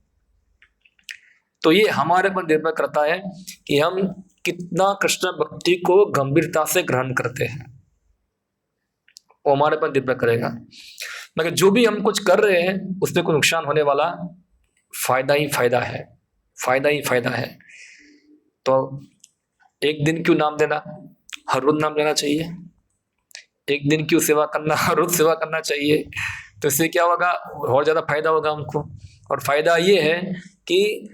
तो ये हमारे पर निर्भर करता है कि हम कितना कृष्ण भक्ति को गंभीरता से ग्रहण करते हैं, वो हमारे पर निर्भर करेगा। मगर जो भी हम कुछ कर रहे हैं उसमें कोई नुकसान होने वाला, फायदा ही फायदा है, फायदा ही फायदा है। तो एक दिन क्यों नाम देना, हर रोज नाम लेना चाहिए। एक दिन क्यों सेवा करना, हर रोज सेवा करना चाहिए। तो इससे क्या होगा, और ज्यादा फायदा होगा हमको। और फायदा ये है कि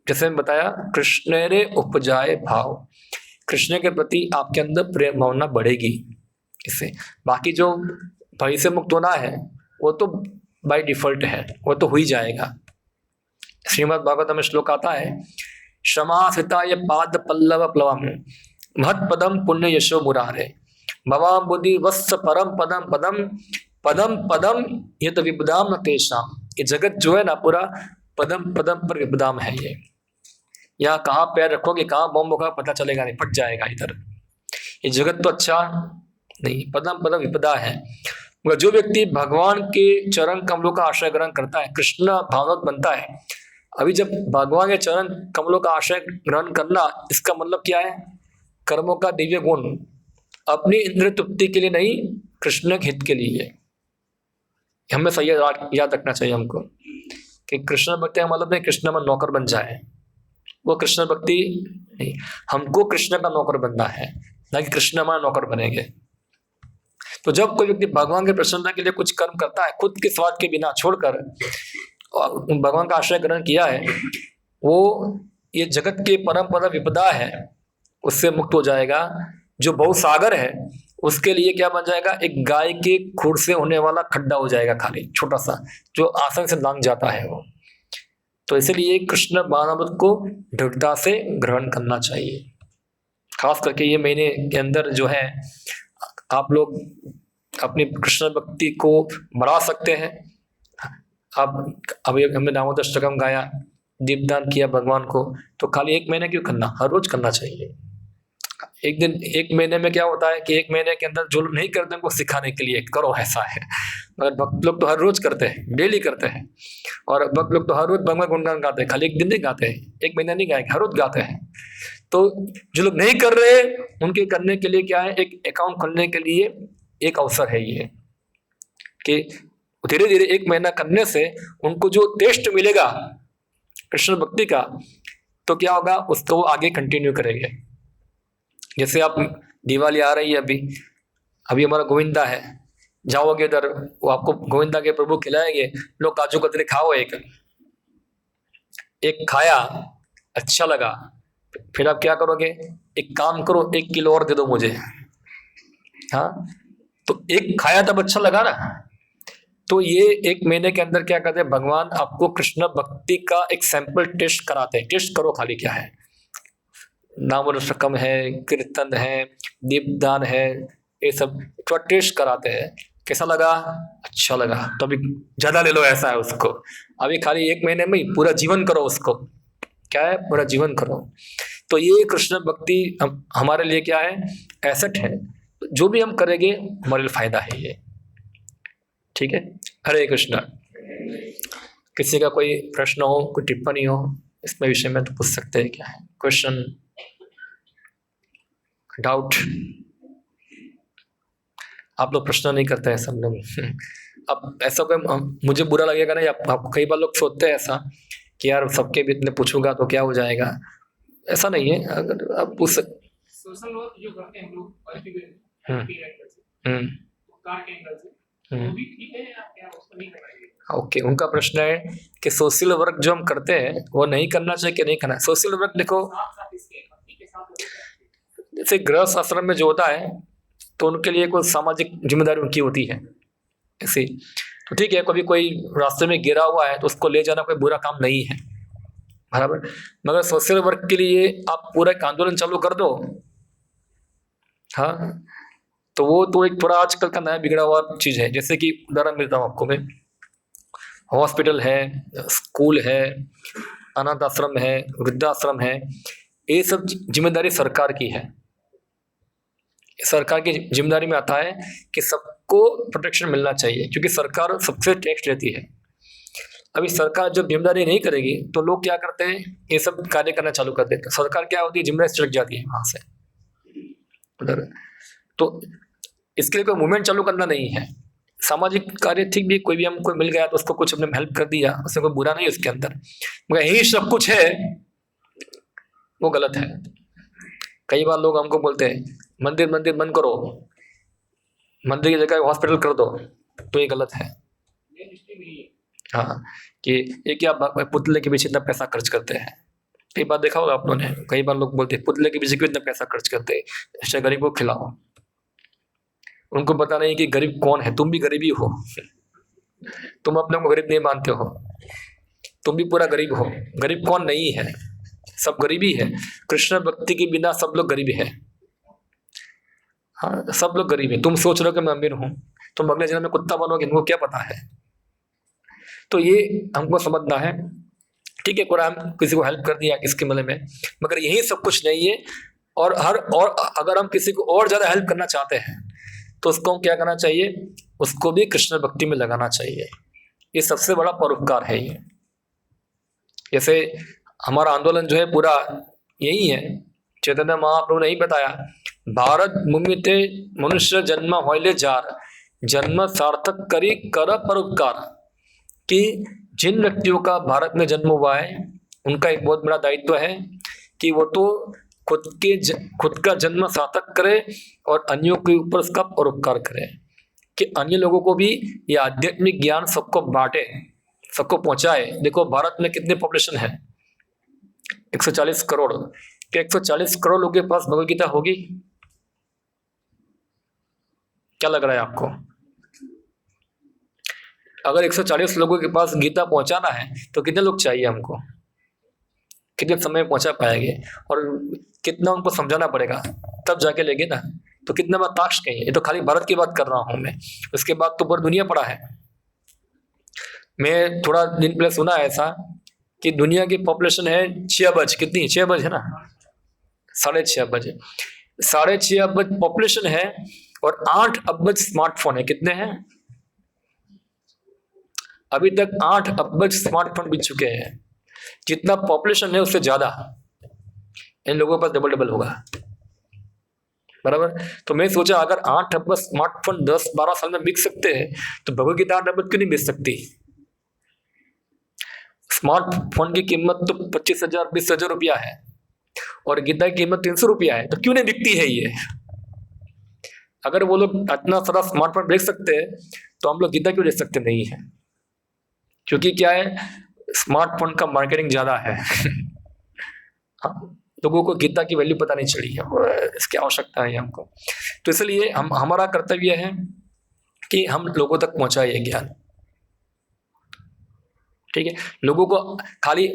जैसे मैं बताया, कृष्ण रे उपजाए भाव, कृष्ण के प्रति आपके अंदर प्रेम भावना बढ़ेगी इससे। बाकी जो भय से मुक्त होना है वो तो बाय डिफॉल्ट है, वो तो हो ही जाएगा। श्रीमद् भागवत में श्लोक आता है, क्षमासिताय पाद पल्लव प्लवम महत् पदम पुण्य यशो मुरारे भवाम बुद्धि वत्स परम पदम पदम पदम पदम ये तो विपदाम न तेषाम। ये जगत जो है ना पूरा पदम पदम पर विपदाम है। ये यहाँ कहाँ पैर रखोगे, कहाँ बम होगा पता चलेगा नहीं, फट जाएगा इधर। ये जगत तो अच्छा नहीं, पदम पदम विपदा है। मगर जो व्यक्ति भगवान के चरण कमलों का आश्रय ग्रहण करता है, कृष्ण भावनात्म बनता है। अभी जब भगवान के चरण कमलों का आश्रय ग्रहण करना, इसका मतलब क्या है, कर्मों का दिव्य गुण अपनी इंद्रिय तृप्ति के लिए नहीं, कृष्ण के हित के लिए। हमेशा याद रखना चाहिए हमको कि कृष्ण भक्ति का मतलब नहीं कृष्ण में नौकर बन जाए, वो कृष्ण भक्ति नहीं। हमको कृष्ण का नौकर बनना है, ना कि कृष्ण हमारा नौकर बनेंगे। तो जब कोई व्यक्ति भगवान की प्रसन्नता के लिए कुछ कर्म करता है, खुद के स्वार्थ के बिना छोड़कर भगवान का आश्रय ग्रहण किया है, वो ये जगत के परम पद विपदा है उससे मुक्त हो जाएगा। जो बहुसागर है उसके लिए क्या बन जाएगा, एक गाय के खुर से होने वाला खड्डा हो जाएगा, खाली छोटा सा, जो आसानी से लांग जाता है वो। तो इसलिए कृष्ण भावनामृत को दृढ़ता से ग्रहण करना चाहिए। खास करके ये महीने के अंदर जो है आप लोग अपनी कृष्ण भक्ति को बढ़ा सकते हैं। अब अभी हमने दामोदर गाया, दीपदान किया भगवान को, तो खाली एक महीने क्यों करना, हर रोज करना चाहिए। एक दिन, एक महीने में क्या होता है कि एक महीने के अंदर जो लोग नहीं करते उनको सिखाने के लिए करो, ऐसा है। मगर भक्त लोग तो हर रोज करते हैं, डेली करते हैं। और भक्त लोग तो हर रोज भगवान गुणगान गाते हैं, खाली एक दिन नहीं गाते हैं, एक महीना नहीं गाएंगे, हर रोज गाते हैं। तो जो लोग नहीं कर रहे उनके करने के लिए क्या है, एक अकाउंट खोलने के लिए एक अवसर है ये, कि धीरे धीरे एक महीना करने से उनको जो टेस्ट मिलेगा कृष्ण भक्ति का, तो क्या होगा, उसको वो आगे कंटिन्यू करेंगे। जैसे आप दिवाली आ रही है, अभी हमारा गोविंदा है, जाओगे उधर, वो आपको गोविंदा के प्रभु खिलाएंगे, लोग काजू कतरी खाओ, एक खाया, अच्छा लगा, फिर आप क्या करोगे, एक काम करो, 1 किलो और दे दो मुझे। हाँ, तो एक खाया तब अच्छा लगा ना। तो ये एक महीने के अंदर क्या करते हैं, भगवान आपको कृष्ण भक्ति का एक सैंपल टेस्ट कराते हैं। टेस्ट करो खाली, क्या है, नाम रसकम है, कीर्तन है, दीपदान है, ये सब थोड़ा टेस्ट कराते हैं। कैसा लगा, अच्छा लगा, तो अभी ज्यादा ले लो, ऐसा है उसको। अभी खाली एक महीने में ही पूरा जीवन करो उसको, क्या है, पूरा जीवन करो। तो ये कृष्ण भक्ति हमारे लिए क्या है, एसेट है। जो भी हम करेंगे हमारे लिए फायदा है ये। ठीक है, हरे कृष्णा। किसी का कोई प्रश्न हो, कोई टिप्पणी हो इसमें विषय में, तो पूछ सकते हैं। क्या है क्वेश्चन, डाउट? आप लोग प्रश्न नहीं करते हैं सब लोग। अब ऐसा कोई मुझे बुरा लगेगा नहीं, आप कई बार लोग सोचते हैं ऐसा कि यार सबके भी इतने पूछूंगा तो क्या हो जाएगा। ऐसा नहीं है, अगर आप पूछ सोशल वर्क जो करते हैं लोग, ओके, उनका प्रश्न है कि सोशल वर्क जो हम करते हैं वो नहीं करना चाहिए कि नहीं करना। सोशल वर्क देखो, जैसे गृहस्थ आश्रम में जो होता है तो उनके लिए कोई सामाजिक जिम्मेदारी उनकी होती है, ऐसे। तो ठीक है, कभी कोई रास्ते में गिरा हुआ है तो उसको ले जाना कोई बुरा काम नहीं है, बराबर। मगर सोशल वर्क के लिए आप पूरा एक आंदोलन चालू कर दो, हाँ, तो वो तो एक थोड़ा आजकल का नया बिगड़ा हुआ चीज है। जैसे कि उदाहरण देता हूँ आपको मैं, हॉस्पिटल है, स्कूल है, अनाथ आश्रम है, वृद्धाश्रम है, ये सब जिम्मेदारी सरकार की है। सरकार की जिम्मेदारी में आता है कि सबको प्रोटेक्शन मिलना चाहिए, क्योंकि सरकार सबसे टैक्स लेती है। अभी सरकार जब जिम्मेदारी नहीं करेगी तो लोग क्या करते हैं, ये सब कार्य करना चालू कर देते हैं। सरकार क्या होती है, जिम्मेदारी छिड़क जाती है वहां से उधर। तो इसके लिए कोई मूवमेंट चालू करना नहीं है। सामाजिक कार्य ठीक भी, कोई भी हमको मिल गया तो उसको कुछ हमने हेल्प कर दिया, उसमें कोई बुरा नहीं है उसके अंदर, मगर यही सब कुछ है वो गलत है। कई बार लोग हमको बोलते हैं मंदिर मंदिर बंद करो, मंदिर की जगह हॉस्पिटल कर दो, तो ये गलत है। हाँ, कि ये क्या पुतले के पीछे इतना पैसा खर्च करते हैं। कई बार देखा होगा आप लोगों ने, कई बार लोग बोलते हैं पुतले के पीछे क्यों इतना पैसा खर्च करते हैं, ऐसे गरीब को खिलाओ। उनको पता नहीं कि गरीब कौन है। तुम भी गरीबी हो, तुम अपने को गरीब नहीं मानते हो, तुम भी पूरा गरीब हो। गरीब कौन नहीं है, सब गरीबी है। कृष्ण भक्ति के बिना सब लोग गरीब है। हाँ, सब लोग गरीब है। तुम सोच रहे हो कि मैं अमीर हूं, तुम अगले जन्म में कुत्ता बनोगे, तुमको क्या पता है। तो ये हमको समझना है। ठीक है, कुरान किसी को हेल्प कर दिया इसके मतलब में, मगर यही सब कुछ नहीं है। और अगर हम किसी को और ज्यादा हेल्प करना चाहते हैं तो उसको हम क्या करना चाहिए, उसको भी कृष्ण भक्ति में लगाना चाहिए। ये सबसे बड़ा परोपकार है ये। जैसे हमारा आंदोलन जो है पूरा यही है। चैतन्य महाप्रभु ने ही बताया, भारत मुमिते मनुष्य जन्म होइले जार, जन्म सार्थक करी कर परोपकार। कि जिन व्यक्तियों का भारत में जन्म हुआ है उनका एक बहुत बड़ा दायित्व है कि वो तो खुद का जन्म सार्थक करे और अन्यों के ऊपर उसका परोपकार करे, कि अन्य लोगों को भी ये आध्यात्मिक ज्ञान सबको बांटे, सबको पहुंचाए। देखो भारत में कितने पॉपुलेशन है, 140 करोड़। क्या 140 करोड़ लोगों के पास भगवद गीता होगी? क्या लग रहा है आपको? अगर 140 लोगों के पास गीता पहुंचाना है तो कितने लोग चाहिए हमको, कितने समय में पहुंचा पाएंगे, और कितना उनको समझाना पड़ेगा, तब जाके लेंगे ना। तो कितना बात ताक्ष कही है। ये तो खाली भारत की बात कर रहा हूं मैं, उसके बाद तो पूरी दुनिया पड़ा है। मैं थोड़ा दिन पहले सुना ऐसा कि दुनिया की पॉपुलेशन है 6 अरब। कितनी? 6 अरब है ना, 6.5 अरब। 6.5 अरब पॉपुलेशन है और 8 अरब स्मार्टफोन है। कितने हैं? अभी तक 8 अरब स्मार्टफोन बिक चुके हैं। जितना पॉपुलेशन है उससे ज्यादा इन लोगों के पास डबल डबल होगा, बराबर। तो मैं सोचा अगर 8 अरब स्मार्टफोन 10-12 साल में बिक सकते हैं तो भगवद गीता 8 अरब क्यों नहीं बेच सकती? स्मार्टफोन की कीमत तो 25,000 20,000 रुपया है और गीता की कीमत 300 रुपया है, तो क्यों नहीं बिकती है ये? अगर वो लोग इतना सारा स्मार्टफोन बेच सकते हैं तो हम लोग गीता क्यों बेच सकते नहीं है? क्योंकि क्या है, स्मार्टफोन का मार्केटिंग ज्यादा है। हाँ, लोगों को गीता की वैल्यू पता नहीं चली है, इसकी आवश्यकता है हमको। तो इसलिए हमारा कर्तव्य है कि हम लोगों तक पहुंचाए ज्ञान। ठीक है, लोगों को खाली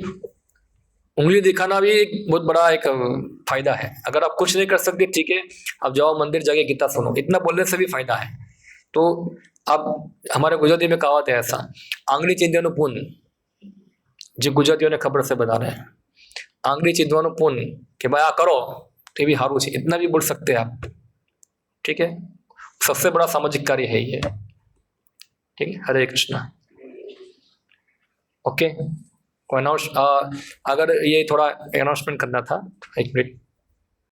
उंगली दिखाना भी एक बहुत बड़ा एक फायदा है। अगर आप कुछ नहीं कर सकते, ठीक है, आप जाओ मंदिर जाके गीता सुनो, इतना बोलने से भी फायदा है। तो अब हमारे गुजराती में कहावत है ऐसा, आंगળી ચીંધવાનું પૂન, जो गुजरातियों ने खबर से बता रहे हैं, आंगળી ચીંધવાનું પૂન, कि भाई आ करो तो भी हारू है, इतना भी बोल सकते हैं आप। ठीक है, सबसे बड़ा सामाजिक कार्य है ये। ठीक है, हरे कृष्णा। ओके, अगर ये थोड़ा अनाउंसमेंट करना था, 1 मिनट।